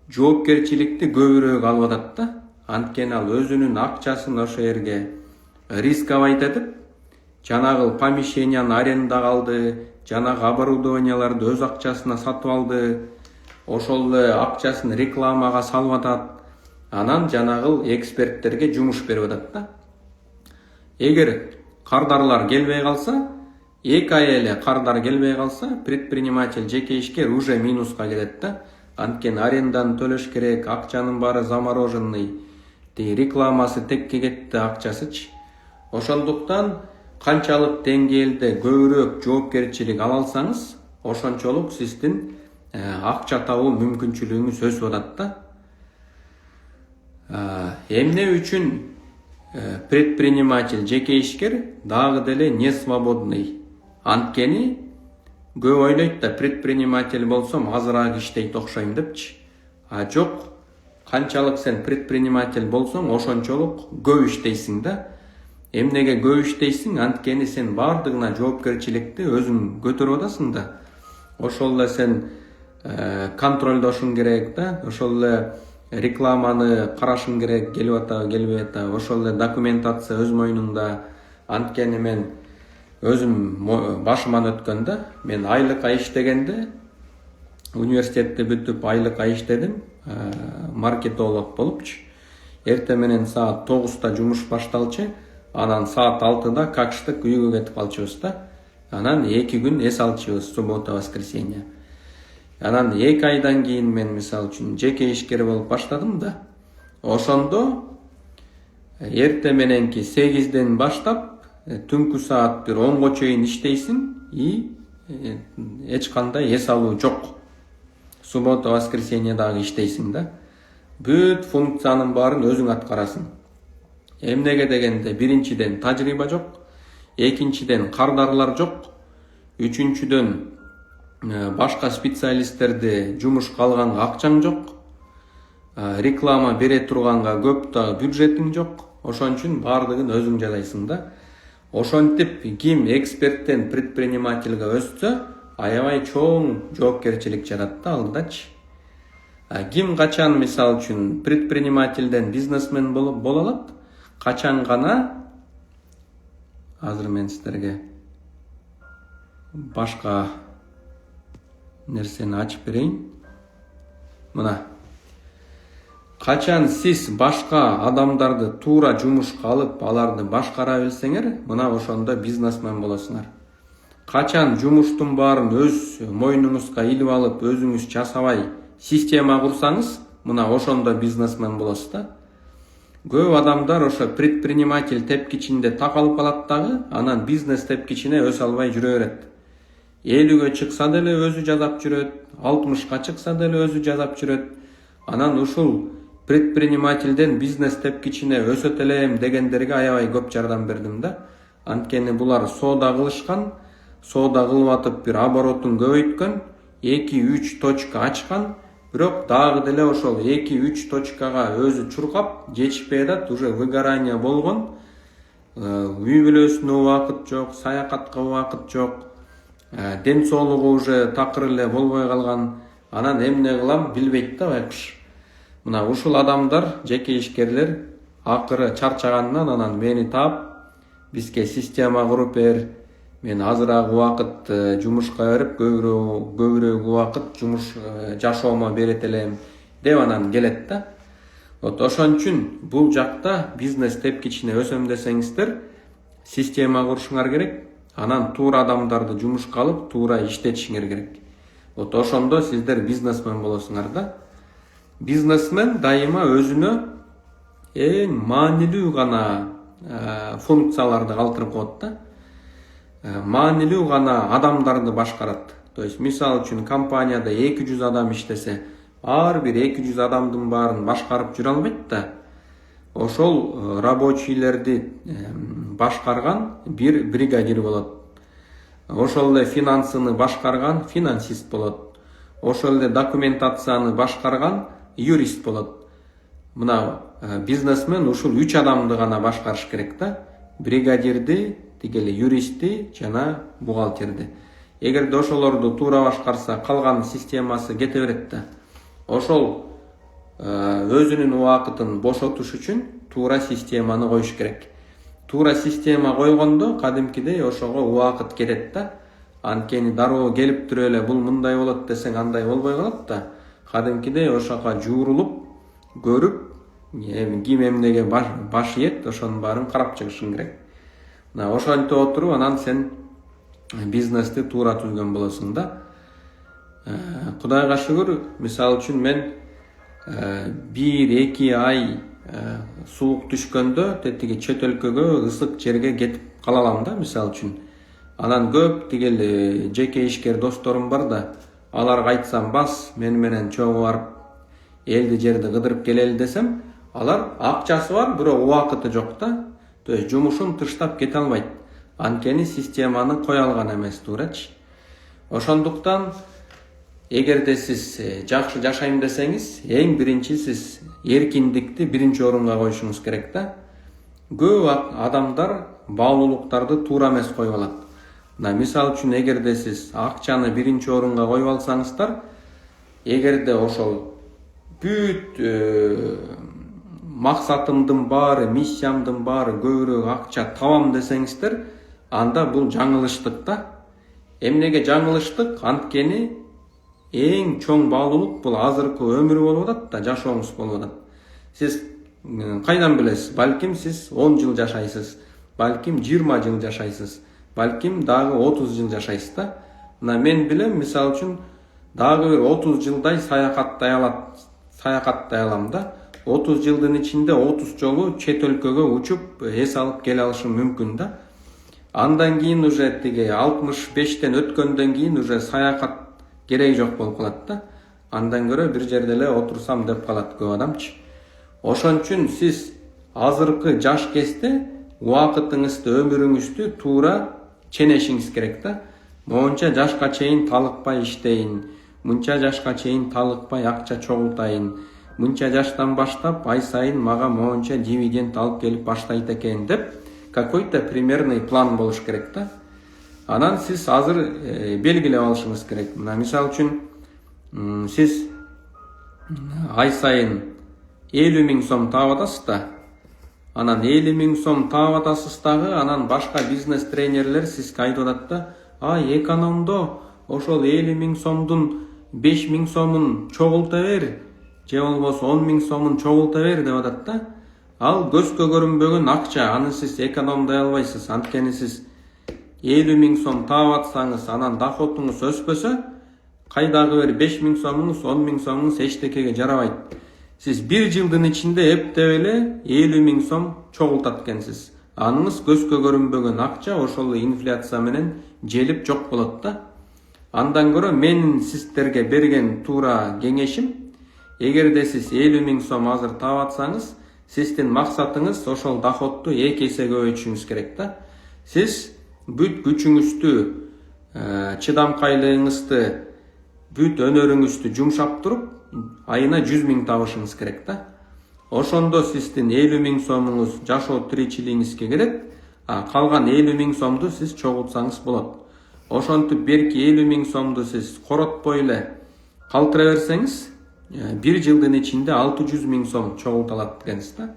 жоопкерчиликти көбүрөөк алып атат да. Анткени ал өзүнүн акчасын ошо жерге рисковать этип, жанагы помещенияны арендага алды, жанагы оборудованияларды өз акчасына сатып алды, ошол эле акчасын рекламага салып атат. Анан жанагы эксперттерге жумуш берип атат да. Эгер кардарлар келбей калса, 2 ай эле кардар келбей калса, предприниматель жеке ишкер уже минуска кетет да. Анткени аренданы төлөш керек, акчанын баары замороженный, рекламасы текке кетти акчасычы. Ошондуктан канчалык деңгээлде көбүрөөк жоопкерчилик ала алсаңыз, ошончолук сиздин акча табуу мүмкүнчүлүгүңүз өсүп атат да. Эмне үчүн предприниматель жеке ишкер дагы деле не свободный? Анткени көп ойлойт да, предприниматель болсом азыраак иштейт окшойм депчи. Жок, канчалык сен предприниматель болсоң, ошончолук көп иштейсиң да. Эмнеге көп иштейсиң? Анткени сен бардыгына жоопкерчиликти өзүң көтөрүп атасың да. Ошол эле сен контролдошуң керек да, ошол эле рекламаны карашың керек, келип атабы, келбей атабы, ошол эле документация өз мойнуңда. Анткени мен өзүм башыман өткөн да, мен айлыкка иштегенде, университетти бүтүп айлыкка иштедим, маркетолог болупчу. Эртең менен саат 9-та жумуш башталчу, анан саат 6-да какштык үйгө кетип калчубуз да. Анан 2 күн эс алчубуз, суббота, воскресенье. Анан 2 айдан кийин мен мисалы үчүн жеке ишкер болуп баштадым да. Ошондо эртең мененки 8-ден баштап түнкү саат 1-10го чейин иштейсиң и эч кандай эс алуу жок. Суббота, воскресенье дагы иштейсиң да. Бүт функциянын баарын өзүң аткарасың. Эмнеге дегенде биринчиден тажрыйба жок, экинчиден кардарлар жок, үчүнчүдөн башка специалисттерди жумушка алганга акчаң жок, реклама бере турганга көп да бюджетиң жок. Ошон үчүн баардыгын өзүң жасайсың да. Ошентип ким эксперттен предпринимательге өссө, аябай чоң жоопкерчилик жатат да алдыдачы. Ким качан мисалы үчүн предпринимательден бизнесмен боло алат? Качан гана, азыр мен сиздерге башка нерсени ачып берейин. Мына. Качан сиз башка адамдарды туура жумушка алып, аларды башкара билсеңер, мына ошондо бизнесмен болосуңар. Качан жумуштун баарын өз мойнуңузга илип алып, өзүңүз жасабай, система курсаңыз, мына ошондо бизнесмен болосуз да. Көп адамдар ошо предприниматель тепкичинде такалып калат дагы, анан бизнес тепкичине өсө албай жүрө берет. 50-ге чыкса деле өзү жасап жүрөт, 60-ка чыкса деле өзү жасап жүрөт. Анан ушул предпринимательден бизнес тепкичине өсөт элем дегендерге аябай көп жардам бердим да. Анткени булар соода кылышкан, соода кылып атып бир оборотун көбөйткөн, 2-3 точка ачкан, бирок дагы деле ошол 2-3 точкага өзү чуркап, жетишпей атат, уже выгорание болгон. Үй бүлөсүнө убакыт жок, саякатка убакыт жок. Ден соолугу уже такыр эле болбой калган. Анан эмне кылам билбейт да байкуш. Мына ушул адамдар, жеке ишкерлер акыры чарчагандан анан мени таап, бизге система куруп бер, мен азыраак убакыт жумушка берип, көбүрөөк убакыт жумуш жашоомо берет элем деп анан келет да. Ошон үчүн бул жакта бизнес тепкичине өсөм десеңиздер, система курушуңар керек. Анан туура адамдарды жумушка алып, туура иштетишиңер керек. Ошондо сиздер бизнесмен болосуңар да. Бизнесмен дайыма өзүнө эң маанилүү гана функцияларды калтырып коет да. Маанилүү гана адамдарды башкарат. То есть, мисалы үчүн компанияда 200 адам иштесе, ар бир 200 адамдын баарын башкарып жүрө албайт да. Ошол рабочийлерди башкарган бир бригадир болот. Ошол эле финансыны башкарган финансист болот. Ошол эле документацияны башкарган юрист болот. Мына бизнесмен ушул 3 адамды гана башкарыш керек да. Бригадирди, тигеле юристти жана бухгалтерди. Эгерде ошолорду туура башкарса, калган системасы кете берет да. Ошол өзүнүн убакытын бошотуш үчүн туура системаны коюш керек. Туура система койгондо кадимкидей ошого убакыт кетет да. Анткени дароо келип туруп эле бул мындай болот десең андай болбой калат да. Кадимкидей ошого жуурулуп, көрүп, ким эмнеге баш ийет, ошонун баарын карап чыгышың керек. Мына ошентип отуруп анан сен бизнести туура түзгөн болосуң да. Кудайга шүгүр, мисалы үчүн мен 1-2 ай суук түшкөндө тетиги чет өлкөгө, ысык жерге кетип кала алам да, мисалы үчүн. Анан көп тигел жеке ишкер досторум бар да, аларга айтсам бас, мен менен чогуу барып элди жерди кыдырып келели десем, алар акчасы бар, бирок убакыты жок да. То есть жумушун тыштап кете албайт. Анткени системаны кое алган эмес, туурачы. Ошондуктан эгерде сиз жакшы жашайм десеңиз, эң биринчи сиз эркиндикти биринчи орунга коюшуңуз керек да. Көп адамдар баалуулуктарды туура эмес коюп алат. Мына мисалы үчүн эгерде сиз акчаны биринчи орунга коюп алсаңыздар, эгерде ошол бүт максатымдын баары, миссиямдын баары көбүрөөк акча табам десеңиздер, анда бул жаңылыштык да. Эмнеге жаңылыштык? Анткени эң чоң баалуулук бул азыркы өмүр болуп атат да, жашооңуз болуп атат. Сиз кайдан билесиз? Балким сиз 10 жыл жашайсыз, балким 20 жыл жашайсыз, балким дагы 30 жыл жашайсыз да. Мына мен билем, мисалы үчүн дагы бир 30 жылдай саякаттай алам да. 30 жылдын ичинде 30 жолу чет өлкөгө учуп эс алып келе алышым мүмкүн да. Андан кийин уже тиги 65тен өткөндөн кийин уже саякат кереги жок болуп калат да. Андан көрө бир жерде эле отурсам деп калат көп адамчы. Ошон үчүн сиз азыркы жаш кезде убакытыңызды, өмүрүңүздү туура ченешиңиз керек да. Монча жашка чейин талыкпай иштейин, мынча жашка чейин талыкпай акча чогултайын, мынча жаштан баштап ай сайын мага монча дивиденд алып келип баштайт экен деп какой-то примерный план болуш керек да. Анан сиз азыр белгилеп алышыңыз керек. Мына мисалы үчүн сиз ай сайын 50 000 сом таап атасыз да. Анан 50 000 сом таап атасыз дагы, анан башка бизнес тренерлер сизге айтып атат да, экономдо ошол 50 000 сомдун 5 000 сомун чогулта бер, же болбосо 10 000 сомун чогулта бер деп атат да. Ал көзгө көрүнбөгөн акча, аны сиз экономдой албайсыз. Анткени сиз 50 000 сом таап атсаңыз, анан доходуңуз өспөсө, кайдагы бир 5 000 сомуңуз, 10 000 сомуңуз эчтекеге жарабайт. Сиз бир жылдын ичинде эптеп эле 50 000 сом чогултат экенсиз. Аныңыз көзгө көрүнбөгөн акча ошол инфляция менен желип жок болот да. Андан көрө менин сиздерге берген туура кеңешим, эгерде сиз 50 000 сом азыр таап атсаңыз, сиздин максатыңыз ошол доходду 2 эсе көбөйтүшүңүз керек да. Сиз бүт күчүңүздү, чыдамкайлыгыңызды, бүт өнөрүңүздү жумшап туруп, айына 100 000 табышыңыз керек да. Ошондо сиздин 50 000 сомуңуз жашоо тиричилигиңизге кетет, калган 50 000 сомду сиз чогултсаңыз болот. Ошентип берки 50 000 сомду сиз коротпой эле калтыра берсеңиз, бир жылдын ичинде 600 000 сом чогулталат экенсиз да.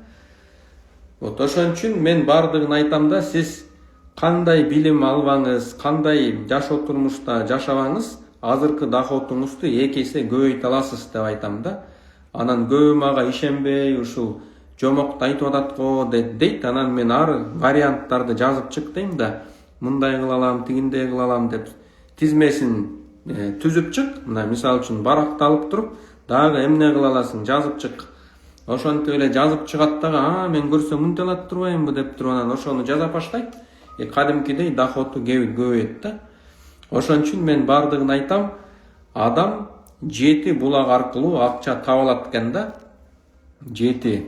Вот ошон үчүн мен бардыгын айтам да, сиз кандай билим албаңыз, кандай жашоо турмушта жашабаңыз, азыркы доходуңузду 2 эсе көбөйтө аласыз деп айтам да. Анан көбү мага ишенбей, ушул жомокто айтып атат го дейт. Анан мен ар варианттарды жазып чык дейм да. Мындай кыла алам, тигиндей кыла алам деп тизмесин түзүп чык. Мына мисалы үчүн баракты алып туруп, дагы эмне кыла аласың жазып чык. Ошентип эле жазып чыгат дагы, мен көрсөм мынтип алат турбаймынбы деп туруп анан ошону жаза баштайт. Кадимкидей доходу көбөйөт да. Ошон үчүн мен бардыгын айтам, адам 7 булак аркылуу акча таба алат экен да. 7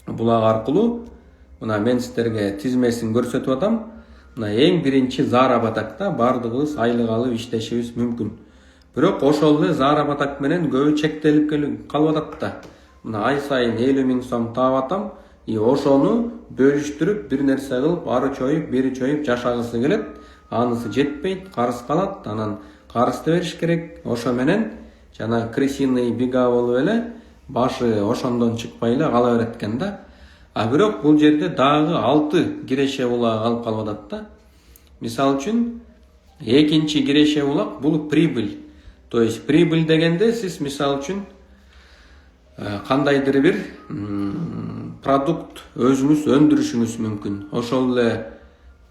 булак аркылуу, мына мен сиздерге тизмесин көрсөтүп атам. Мына эң биринчи заработок да, бардыгыбыз айлык алып иштешибиз мүмкүн. Бирок ошол эле заработок менен көбү чектелип калып атат да. Мына ай сайын 50 000 сом таап атам, ошону бөлүштүрүп бир нерсе кылып, ары чоюп, бери чоюп жашагысы келет. Анысы жетпейт, карыз калат, анан карызды бериш керек. Ошо менен жана крысиный бега болуп эле башы ошондон чыкпай эле кала берет экен да. Бирок бул жерде дагы 6 киреше булак алып калып атат да. Мисалы үчүн, экинчи киреше булак бул прибыль. То есть прибыль дегенде сиз мисалы үчүн кандайдыр бир продукт өзүңүз өндүрүшүңүз мүмкүн. Ошол эле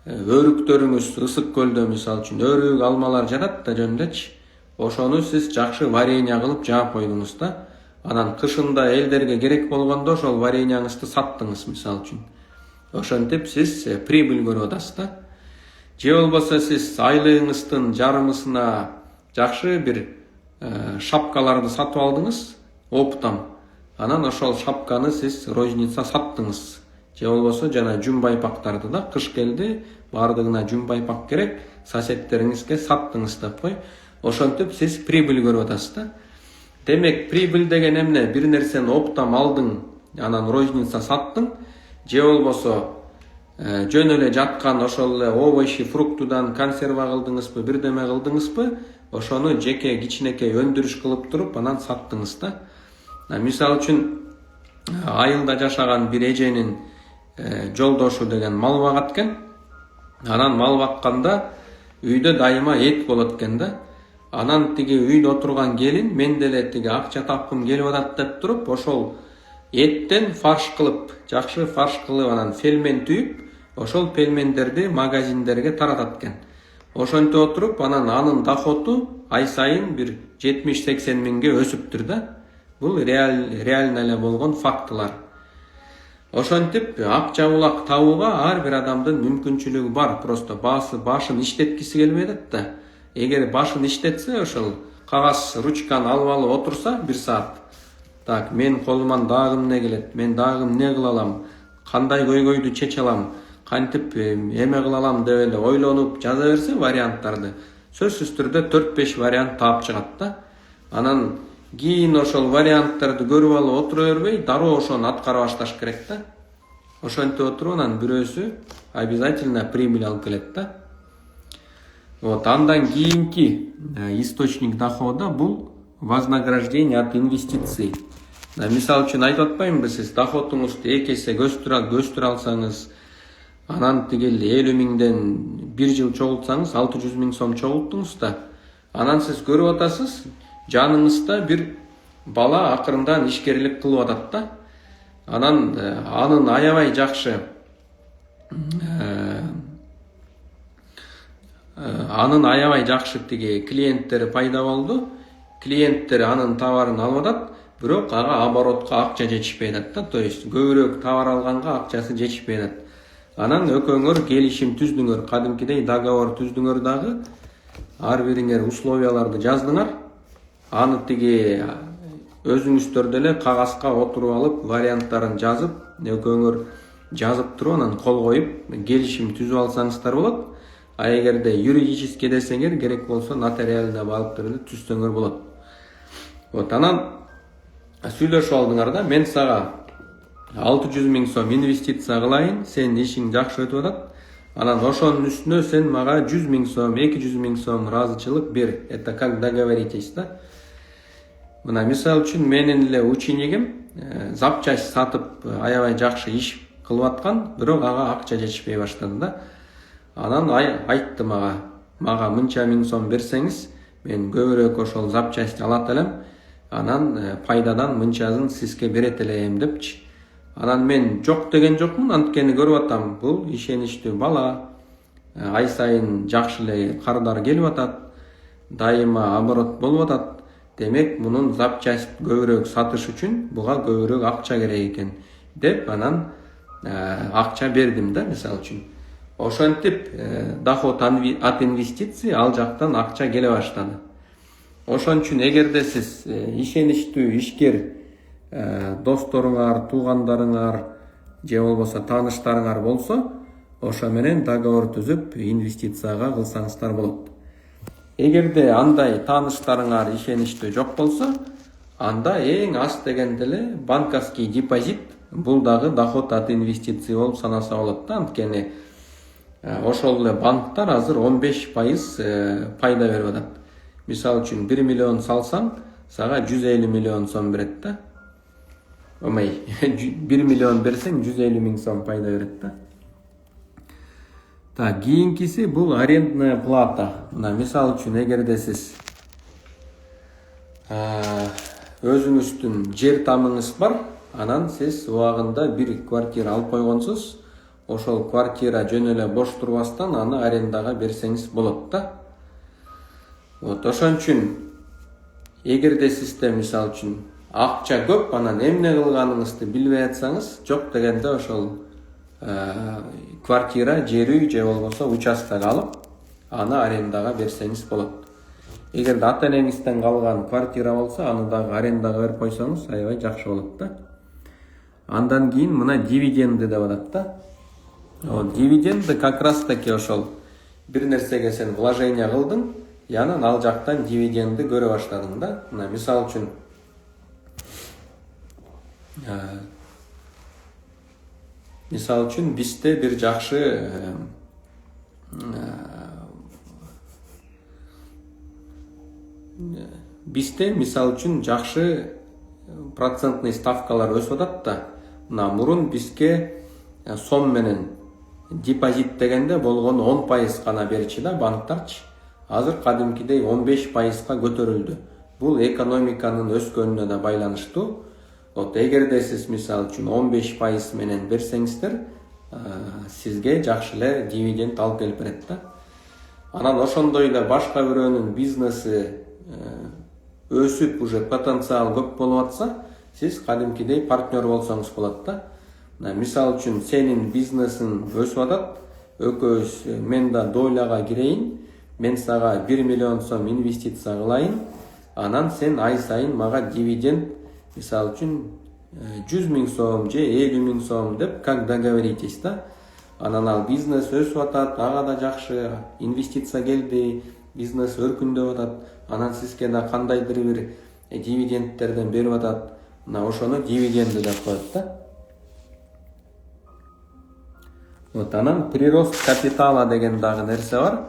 өрүктөрүңүз ысык көлдө мисалы үчүн өрүк, алмалар жатат да жөндөчү. Ошону сиз жакшы варенье кылып жаап койдуңуз да. Анан кышында элдерге керек болгондо ошол вареньяңызды саттыңыз мисалы үчүн. Ошентип сиз прибыль көрүп атасыз да. Же болбосо сиз айлыгыңыздын жарымысына жакшы бир шапкаларды сатып алдыңыз оптом. Анан ошол шапканы сиз розница саттыңыз. Же болбосо жана жүн байпактарды да, кыш келди, бардыгына жүн байпак керек, соседтериңизге саттыңыз деп кой. Ошентип сиз прибыль көрүп атасыз да. Демек, прибыль деген эмне? Бир нерсени оптом алдың, анан розница саттың, же болбосо жөн эле жаткан ошол эле овощи, фруктудан консерва кылдыңызбы, бирдеме кылдыңызбы, ошону жеке кичинекей өндүрүш кылып туруп, анан саттыңыз да. Мисалы үчүн, айылда жашаган бир эженин жолдошу деген мал багат экен. Анан мал бакканда үйдө дайыма эт болот экен да. Анан тиги үйдө отурган келин, мен деле тиги акча тапкым келип атат деп туруп, ошол эттен фарш кылып, жакшы фарш кылып, анан фелмен түйүп, ошол фелмендерди магазиндерге таратат экен. Ошентип отуруп, анан анын доходу ай сайын бир 70-80 миңге өсүптүр да. Бул реально эле болгон фактылар. Ошентип акча булак табууга ар бир адамдын мүмкүнчүлүгү бар. Просто башын иштеткиси келбей атат да. Эгер башын иштетсе, ошол кагаз ручканы алып алып отурса 1 саат. Так, мен колуман дагы эмне келет, мен дагы эмне кыла алам, кандай көйгөйдү чече алам, кантип эме кыла алам деп эле ойлонуп жаза берсе варианттарды, сөзсүз түрдө 4-5 вариант таап чыгат да. Анан кийин ошол варианттарды көрүп алып отура бербей, дароо ошону аткара башташ керек да. Ошентип отуруп анан бирөөсү обязательно прибыль алып келет да. Вот, андан кийинки источник дохода бул вознаграждение от инвестиций. Мисал үчүн айтып атпаймынбы, сиз доходуңузду 2 эсе көстүрө алсаңыз, анан тигил 50 миңден 1 жыл чогултсаңыз 600 миң сом чогулттуңуз да. Анан сиз көрүп атасыз, жаныңызда бир бала акырындан ишкерлик кылып атат да. Анан анын аябай жакшы тиги клиенттери пайда болду. Клиенттери анын товарын алып атат, бирок ага оборотко акча жетишпей атат да. То есть көбүрөөк товар алганга акчасы жетишпей атат. Анан экөөңөр келишим түздүңөр, кадимкидей договор түздүңөр дагы, ар бириңер условияларды жаздыңар. Аны тиги өзүңүздөр деле кагазга отуруп алып, варианттарын жазып, экөөңөр жазып туруп, анан кол коюп, келишим түзүп алсаңыздар болот. А эгерде юридически десеңер, керек болсо нотариально балыктарды түзсөңөр болот. Вот, анан сүйлөшүп алдыңар да, мен сага 600 миң сом инвестиция кылайын, сенин ишиң жакшы өтүп атат. Анан ошонун үстүнө сен мага 100 миң сом, 200 миң сом ыраазычылык бер. Это как договоритесь да? Мына мисал үчүн менин эле учениким запчасть сатып аябай жакшы иш кылып аткан, бирок ага акча жетишпей баштады да. Анан айтты мага мынча миң сом берсеңиз, мен көбүрөөк ошол запчасть алат элем, анан пайдадан мынчасын сизге берет элем депчи. Анан мен жок деген жокмун, анткени көрүп атам, бул ишеничтүү бала, ай сайын жакшы эле кардар келип атат, дайыма оборот болуп атат. Демек, мунун запчасть көбүрөөк сатыш үчүн буга көбүрөөк акча керек экен деп, анан акча бердим да, мисал үчүн. Ошентип доход от инвестиций ал жактан акча келе баштады. Ошон үчүн эгерде сиз ишеничтүү ишкер досторуңар, туугандарыңар же болбосо тааныштарыңар болсо, ошо менен договор түзүп инвестицияга кылсаңыздар болот. Эгерде андай тааныштарыңар ишеничтүү жок болсо, анда эң аз дегенде эле банковский депозит, бул дагы доход от инвестиций болуп санаса болот да, анткени ошол эле банктар азыр 15% пайда берип атат. Мисал үчүн 1 миллион салсаң, сага 150 миллион сом берет да. 1 миллион берсең 150 миң сом пайда берет да. Так, кийинкиси бул арендная плата. Мына мисал үчүн эгерде сиз өзүңүздүн жер тамыңыз бар, анан сиз убагында бир квартира алып койгонсуз, ошол квартира жөн эле бош турбастан аны арендага берсеңиз болот да. Вот, ошон үчүн эгерде сизде мисал үчүн акча көп, анан эмне кылганыңызды билбей атсаңыз, жок дегенде ошол квартира, жер үй же болбосо участок алып, аны арендага берсеңиз болот. Эгерде ата-энеңизден калган квартира болсо, аны дагы арендага берип койсоңуз, аябай жакшы болот да. Андан кийин мына дивиденды деп атат да. Дивиденды как раз таки ошол бир нерсеге сен вложение кылдың, анан ал жактан дивиденды көрө баштадың да. Мына мисал үчүн бизде бир жакшы мисал үчүн жакшы процентный ставкалар өсүп атат да. Мына мурун бизге сом менен депозит дегенде болгон 10% гана берчи да банктарчы. Азыр кадимкидей 15%га көтөрүлдү. Бул экономиканын өскөнүнө да байланыштуу. Вот, эгерде сиз мисал үчүн 15% менен берсеңиздер, сизге жакшы эле дивиденд алып келип берет да. Анан ошондой эле башка бирөөнүн бизнеси өсүп, уже потенциал көп болуп атса, сиз кадимкидей партнер болсоңуз болот да. Мисал үчүн сенин бизнесиң өсүп атат, экөөбүз мен да дойлага кирейин, мен сага 1 миллион сом инвестиция кылайын, анан сен ай сайын мага дивиденд, мисал үчүн 100 000 сом же 50 000 сом деп как договоритесь да. Анан ал бизнес өсүп атат, ага да жакшы инвестиция келди, бизнес өркүндөп атат, анан сизге да кандайдыр бир дивидендтерден берип атат, мына ошону дивиденди деп коет да. Вот анан прирост капитала деген дагы нерсе бар.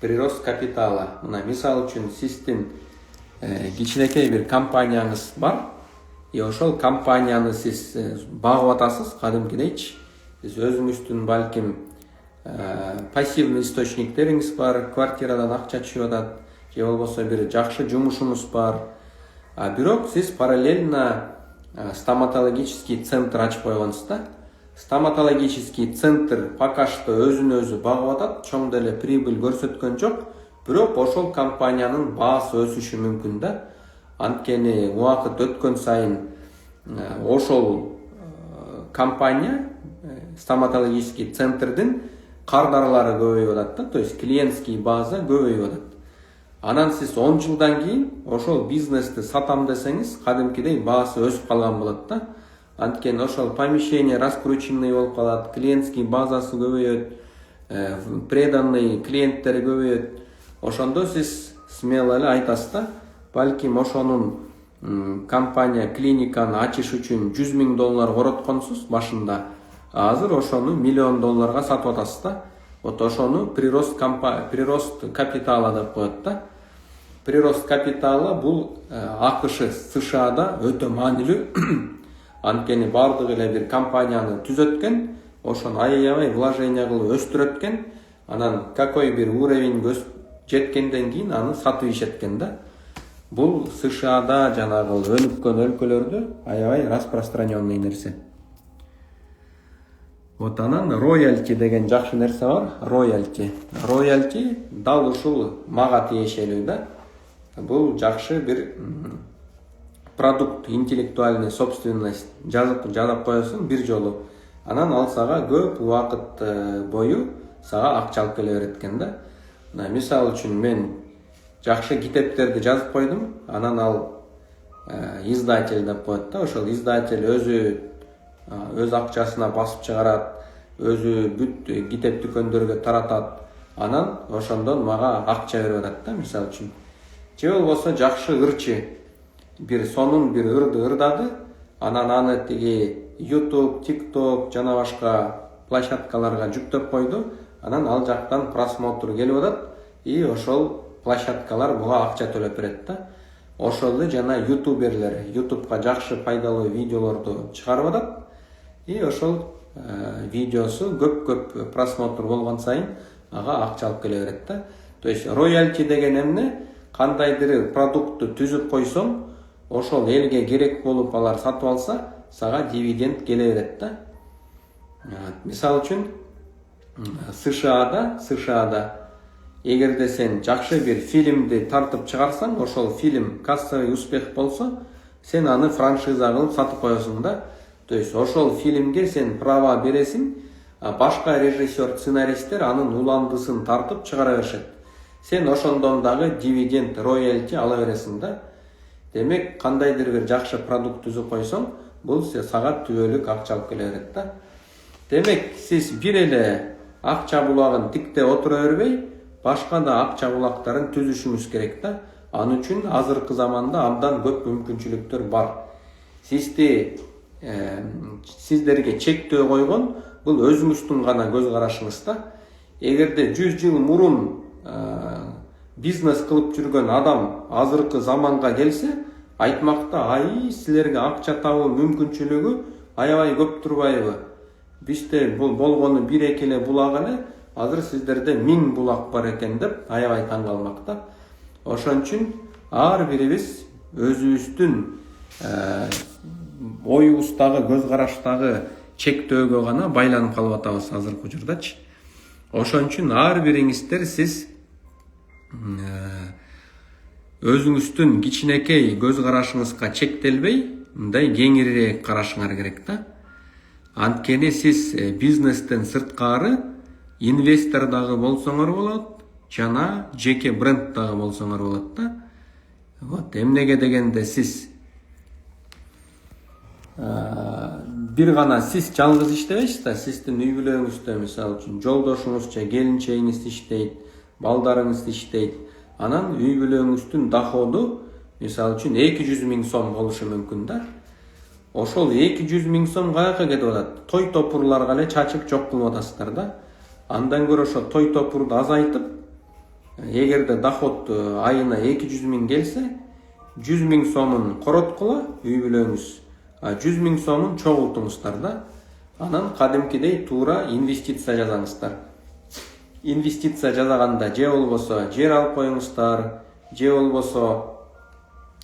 Прирост капитала. Мына мисал үчүн сиздин кичинекей бир компанияңыз бар. Ошол компанияны сиз багып атасыз, кадимкидейчи. Сиз өзүңүздүн балким пассивный источниктериңиз бар, квартирадан акча түшүп атат, же болбосо бир жакшы жумушуңуз бар. Бирок сиз параллельно стоматологический центр ачып койгонсуз да. Стоматологический центр пока что өзүн өзү багып атат, чоң деле прибыль көрсөткөн жок, бирок ошол компаниянын баасы өсүшү мүмкүн да. Анткени убакыт өткөн сайын ошол компания стоматологический центрдин кардарлары көбөйүп атат да, то есть клиентский база көбөйүп атат. Анан сиз 10 жылдан кийин ошол бизнести сатам десеңиз, кадимкидей баасы өсүп калган болот да. Анткени ошол помещение раскрученный болуп калат, клиентский базасы көбөйөт, преданный клиенттери көбөйөт. Ошондо сиз смело эле айтасыз да, балким ошонун компания клиниканы ачыш үчүн $100 000 коротконсуз башында. Азыр ошону $1 миллион сатып атасыз да. Вот ошону прирост капитала деп коет да. Прирост капитала бул АКШ, СШАда өтө маанилүү. Анткени бардык эле бир компанияны түзөткөн, ошону аябай вложение кылып өстүрөткөн, анан какой бир уровеньге жеткенден кийин аны сатып ишеткен да. Бул СШАда жанагы өнүккөн өлкөлөрдө аябай распространенный нерсе. Вот анан роялти деген жакшы нерсе бар. Роялти дал ушул мага тиешелүү да. Бул жакшы бир продукт, интеллектуальный собственность жазып коесуң бир жолу. Анан ал сага көп убакыт бою сага акча алып келе берет экен да. Мисал үчүн мен жакшы китептерди жазып койдум, анан ал издатель деп коет да. Ошол издатель өз акчасына басып чыгарат, өзү бүт китеп дүкөндөргө таратат. Анан ошондон мага акча берип атат да, мисал үчүн. Же болбосо жакшы ырчы бир сонун бир ырды ырдады, анан аны тиги YouTube, TikTok жана башка площадкаларга жүктөп койду. Анан ал жактан просмотр келип атат, и ошол площадкалар буга акча төлөп берет да. Ошол эле жана ютуберлер YouTubeга жакшы пайдалуу видеолорду чыгарып атат, и ошол видеосу көп просмотр болгон сайын ага акча алып келе берет да. То есть роялти деген эмне? Кандайдыр продуктты түзүп койсоң, ошол элге керек болуп алар сатып алса, сага дивиденд келе берет да. Мисал үчүн СШАда эгерде сен жакшы бир фильмди тартып чыгарсаң, ошол фильм кассовый успех болсо, сен аны франшиза кылып сатып коесуң да. То есть ошол фильмге сен права бересиң, башка режиссер, сценаристтер анын уландысын тартып чыгара беришет. Сен ошондон дагы дивиденд, роялти ала бересиң да. Демек, кандайдыр бир жакшы продукт түзүп койсоң, бул сага түбөлүк акча алып келе берет да. Демек, сиз бир эле акча булагын тикте отура бербей, башка да акча булактарын түзүшүңүз керек да. Аны үчүн азыркы заманда абдан көп мүмкүнчүлүктөр бар. Сиздерге чектөө койгон бул өзүңүздүн гана көз карашыңыз да. Эгерде 100 жыл мурун бизнес кылып жүргөн адам азыркы заманга келсе, айтмакта, ай силерге акча табуу мүмкүнчүлүгү аябай көп турбайбы? Бизде бул болгону 1-2 эле булак эле, азыр сиздерде 1000 булак бар экен деп аябай таң калмакта. Ошон үчүн ар бирибиз өзүбүздүн оюбуздагы, көз караштагы чектөөгө гана байланып калып атабыз азыркы учурдачы. Ошон үчүн ар бириңиздер сиз өзүңүздүн кичинекей көз карашыңызга чектелбей, мындай кеңирээк карашыңар керек да. Анткени сиз бизнестен сырткары инвестор дагы болсоңор болот, жана жеке бренд дагы болсоңор болот да. Вот эмнеге дегенде сиз бир гана сиз жалгыз иштебейсиз да, сиздин үй бүлөңүздө мисалы үчүн жолдошуңуз же келинчегиңиз иштейт, балдарыңыз иштейт. Анан үй бүлөңүздүн доходу мисалы үчүн 200 000 сом болушу мүмкүн да. Ошол 200 000 сом каяка кетип атат? Той топурларга эле чачып жок кылып атасыздар да. Андан көрө ошо той топурду азайтып, эгерде доход айына 200 000 келсе, 100 000 сомун короткула үй бүлөңүз, 100 000 сомун чогултуңуздар да. Анан кадимкидей туура инвестиция жасаңыздар. Инвестиция жасаганда же болбосо жер алып коюңуздар, же болбосо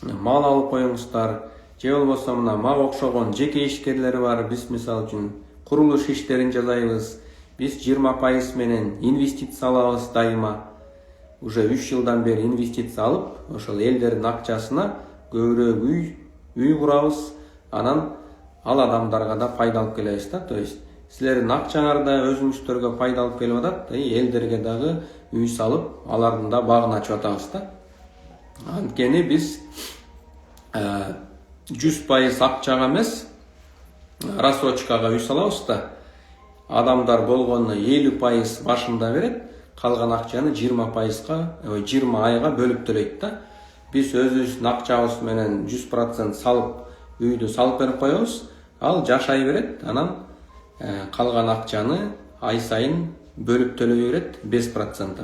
мал алып коюңуздар, же болбосо мына мага окшогон жеке ишкерлери бар. Биз мисалы үчүн курулуш иштерин жасайбыз. Биз 20% менен инвестиция алабыз дайыма. Уже 3 жылдан бери инвестиция алып, ошол элдердин акчасына көбүрөөк үй курабыз. Анан ал адамдарга да пайда алып келебиз да. То есть силердин акчаңар да өзүңүздөргө пайда алып келип атат, элдерге дагы үй салып, алардын да багын ачып атабыз да. Анткени биз 100% акчага эмес, рассрочкага үй салабыз да. Адамдар болгону 50% башында берет, калган акчаны 20 айга бөлүп төлөйт да. Биз өзүбүздүн акчабыз менен 100% салып, үйдү салып берип коебуз. Ал жашай берет, анан калган акчаны ай сайын бөлүп төлөй берет 5%.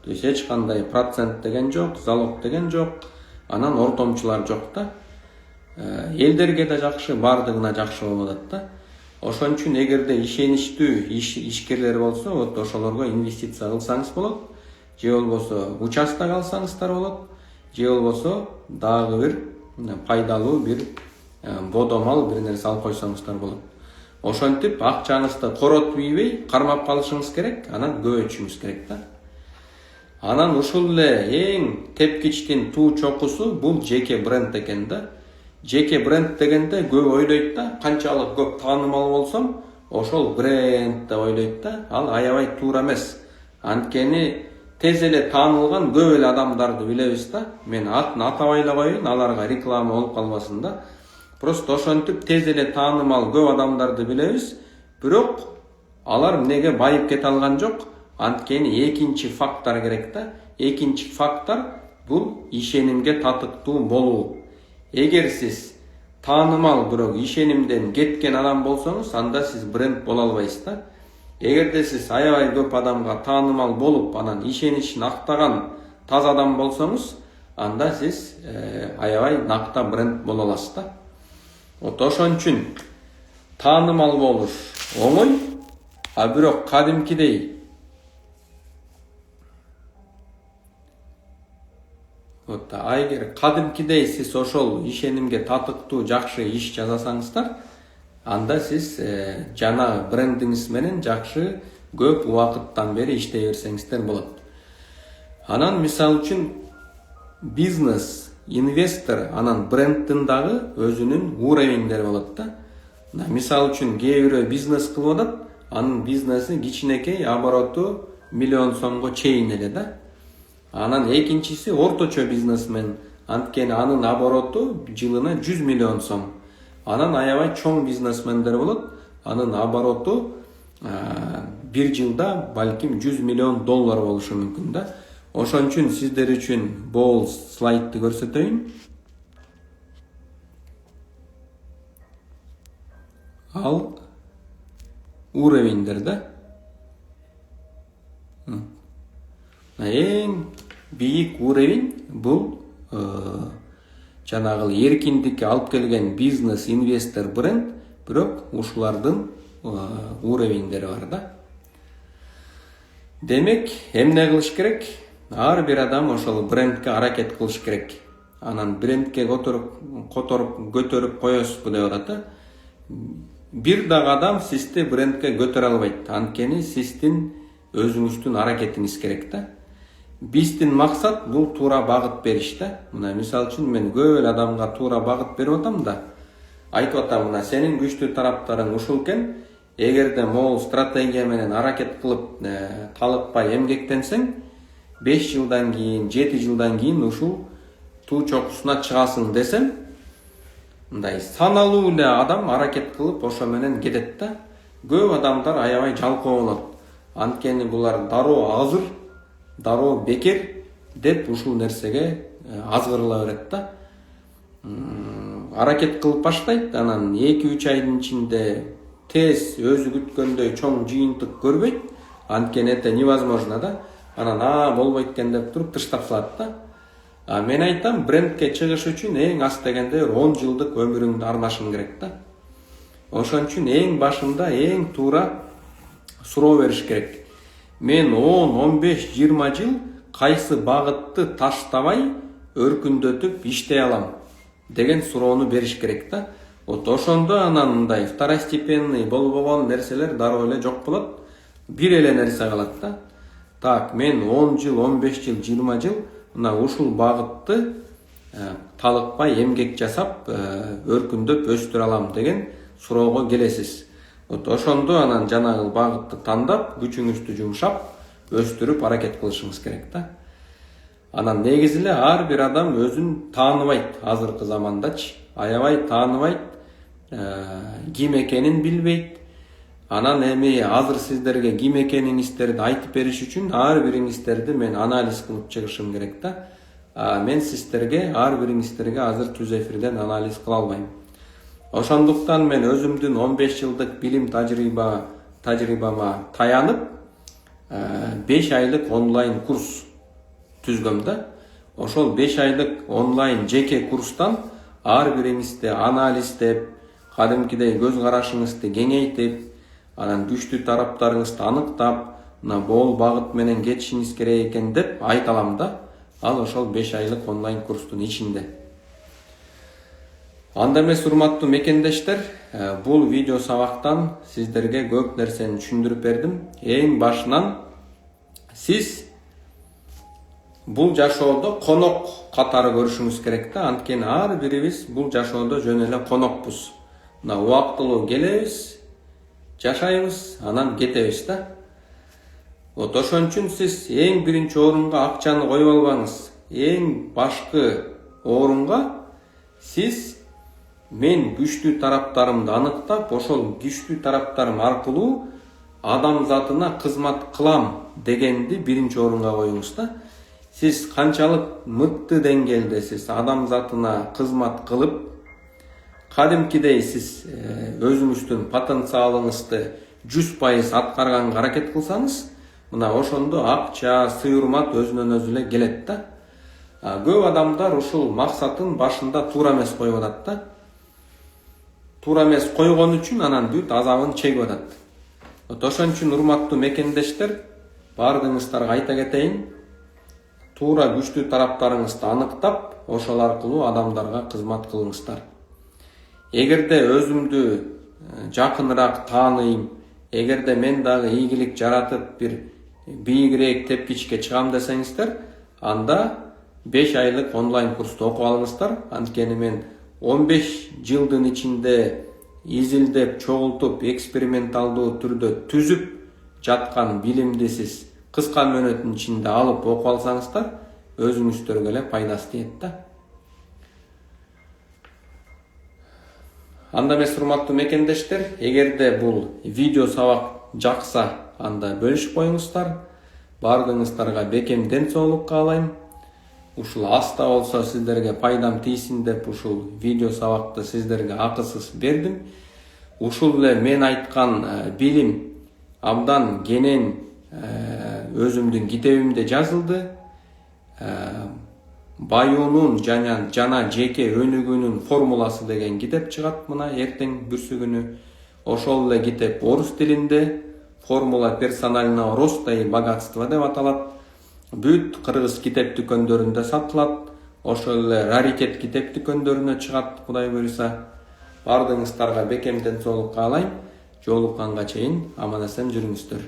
То есть эч кандай процент деген жок, залог деген жок. Анан ортомчулар жок да. Элдерге да жакшы, бардыгына жакшы болуп атат да. Ошон үчүн эгерде ишеничтүү ишкерлер болсо, вот ошолорго инвестиция кылсаңыз болот. Же болбосо участок алсаңыздар болот. Же болбосо дагы бир пайдалуу бир бодомал бир нерсе алып койсоңуздар болот. Ошентип акчаңызды коротуп ийбей кармап калышыңыз керек, анан көбөйтүшүңүз керек да. Анан ушул эле эң тепкичтин туу чокусу бул жеке бренд экен да. Жеке бренд дегенде көп ойлойт да, канчалык көп таанымал болсом, ошол бренд деп ойлойт да. Ал аябай туура эмес. Анткени тез эле таанылган көп эле адамдарды билебиз да. Мен атын атабай эле коеюн, аларга реклама болуп калбасын да. Просто ошентип тез эле таанымал көп адамдарды билебиз, бирок алар эмнеге байып кете алган жок? Анткени экинчи фактор керек да. Экинчи фактор бул ишенимге татыктуу болуу. Эгер сиз таанымал бирок ишенимден кеткен адам болсоңуз, анда сиз бренд боло албайсыз да. Эгерде сиз аябай көп адамга таанымал болуп, анан ишеничин актаган таза адам болсоңуз, анда сиз аябай накта бренд боло аласыз да. Вот ошон үчүн таанымал болуш оңой, бирок кадимкидей эгер кадимкидей сиз ошол ишенимге татыктуу жакшы иш жасасаңыздар, анда сиз жана брендиңиз менен жакшы көп убакыттан бери иштей берсеңиздер болот. Анан мисалы үчүн бизнес, инвестор, анан брендтин дагы өзүнүн уровеньдери болот да. Мисалы үчүн кээ бирөө бизнес кылып атат, анын бизнеси кичинекей, обороту 1 000 000 сомго чейин эле да. Анан экинчиси орточо бизнесмен, анткени анын обороту жылына 100 000 000 сом. Анан аябай чоң бизнесмендер болот, анын обороту бир жылда балким $100 million болушу мүмкүн да. Ошон үчүн сиздер үчүн бул слайдты көрсөтөйүн. Ал уровеньдер да. Эң бийик уровень бул жанагы эркиндикке алып келген бизнес, инвестор, бренд, бирок ушулардын уровеньдери бар да. Демек, эмне кылыш керек? Ар бир адам ошол брендке аракет кылыш керек. Анан брендке көтөрүп коесузбу деп атат да. Бир дагы адам сизди брендке көтөрө албайт. Анткени сиздин өзүңүздүн аракетиңиз керек да. Биздин максат бул туура багыт бериш да. Мына мисалы үчүн мен көп эле адамга туура багыт берип атам да. айтып атам, мына сенин күчтүү тараптарың ушул экен. Эгерде могул стратегия менен аракет кылып талыкпай эмгектенсең, 5 жылдан кийин, 7 жылдан кийин ушул туу чокусуна чыгасың десем, мындай саналуу эле адам аракет кылып ошо менен кетет да. Көп адамдар аябай жалкоо болот. Анткени булар дароо азыр, дароо бекер деп ушул нерсеге азгырыла берет да. Аракет кылып баштайт, анан 2-3 айдын ичинде тез өзү күткөндөй чоң жыйынтык көрбөйт. Анткени это невозможно да. Анан болбойт экен деп туруп тыштап салат да. Мен айтам, брендке чыгыш үчүн эң аз дегенде 10 жылдык өмүрүңдү арнашың керек да. Ошон үчүн эң башында эң туура суроо бериш керек. Мен 10, 15, 20 жыл кайсы багытты таштабай өркүндөтүп иштей алам деген суроону бериш керек да. Вот ошондо анан мындай второстепенный болбогон нерселер дароо эле жок болот. Бир эле нерсе калат да. Так, мен 10 жыл, 15 жыл, 20 жыл мына ушул багытты талыкпай эмгек жасап өркүндөп өстүрө алам деген суроого келесиз. Вот ошондо анан жанагы багытты тандап, күчүңүздү жумшап, өстүрүп аракет кылышыңыз керек да. Анан негизи эле ар бир адам өзүн тааныбайт азыркы замандачы. Аябай тааныбайт, ким экенин билбейт. Анан эми азыр сиздерге ким экениңиздерди айтып бериш үчүн ар бириңиздерди мен анализ кылып чыгышым керек да. Мен сиздерге ар бириңиздерге азыр түз эфирден анализ кыла албайм. Ошондуктан мен өзүмдүн 15 жылдык билим тажрыйбама таянып 5 айлык онлайн курс түзгөм да. Ошол 5 айлык онлайн жеке курстан ар бириңизди анализдеп, кадимкидей көз карашыңызды кеңейтип, анан күчтүү тараптарыңызды аныктап, мына бул багыт менен кетишиңиз керек экен деп айта алам да. Ал ошол 5 айлык онлайн курстун ичинде. Анда эмес, урматтуу мекендештер, бул видео сабактан сиздерге көп нерсени түшүндүрүп бердим. Эң башынан сиз бул жашоодо конок катары көрүшүңүз керек да. Анткени ар бирибиз бул жашоодо жөн эле конокпуз. Мына убактылуу келебиз, жашайбыз, анан кетебиз да. Вот ошон үчүн сиз эң биринчи орунга акчаны коюп албаңыз. Эң башкы орунга сиз мен күчтүү тараптарымды аныктап, ошол күчтүү тараптарым аркылуу адамзатына кызмат кылам дегенди биринчи орунга коюңуз да. Сиз канчалык мыкты деңгээлдесиз адамзатына кызмат кылып, кадимкидей сиз өзүңүздүн потенциалыңызды 100% аткарганга аракет кылсаңыз, мына ошондо акча, сый-урмат өзүнөн өзү эле келет да. Көп адамдар ушул максатын башында туура эмес коюп атат да. Туура эмес койгон үчүн анан бүт азабын чегип атат. Ошон үчүн урматтуу мекендештер, бардыгыңыздарга айта кетейин, туура күчтүү тараптарыңызды аныктап, ошол аркылуу адамдарга кызмат кылыңыздар. Эгерде өзүмдү жакыныраак тааныйм, эгерде мен дагы ийгилик жаратып бир бийигирээк тепкичке чыгам десеңиздер, анда 5 айлык онлайн курсту окуп алыңыздар. Анткени мен 15 жылдын ичинде изилдеп, чогултуп, эксперименталдуу түрдө түзүп жаткан билимди сиз кыска мөөнөттүн ичинде алып окуп алсаңыздар, өзүңүздөргө эле пайдасы тиет да. Анда эмес, урматтуу мекендештер, эгерде бул видео сабак жакса, анда бөлүшүп коюңуздар. Бардыгыңыздарга бекем ден соолук каалайм. Ушул аста болсо сиздерге пайдам тийсин деп ушул видео сабакты сиздерге акысыз бердим. Ушул эле мен айткан билим абдан кенен өзүмдүн китебимде жазылды. Баюунун жана жеке өнүгүүнүн формуласы деген китеп чыгат мына эртең бүрсүгүнү. Ошол эле китеп орус тилинде формула персонального роста и богатства деп аталат. Бүт кыргыз китеп дүкөндөрүндө сатылат. Ошол эле раритет китеп дүкөндөрүнө чыгат, Кудай буйруса. Бардыгыңыздарга бекем ден соолук каалайм. Жолукканга чейин аман эсен жүрүңүздөр.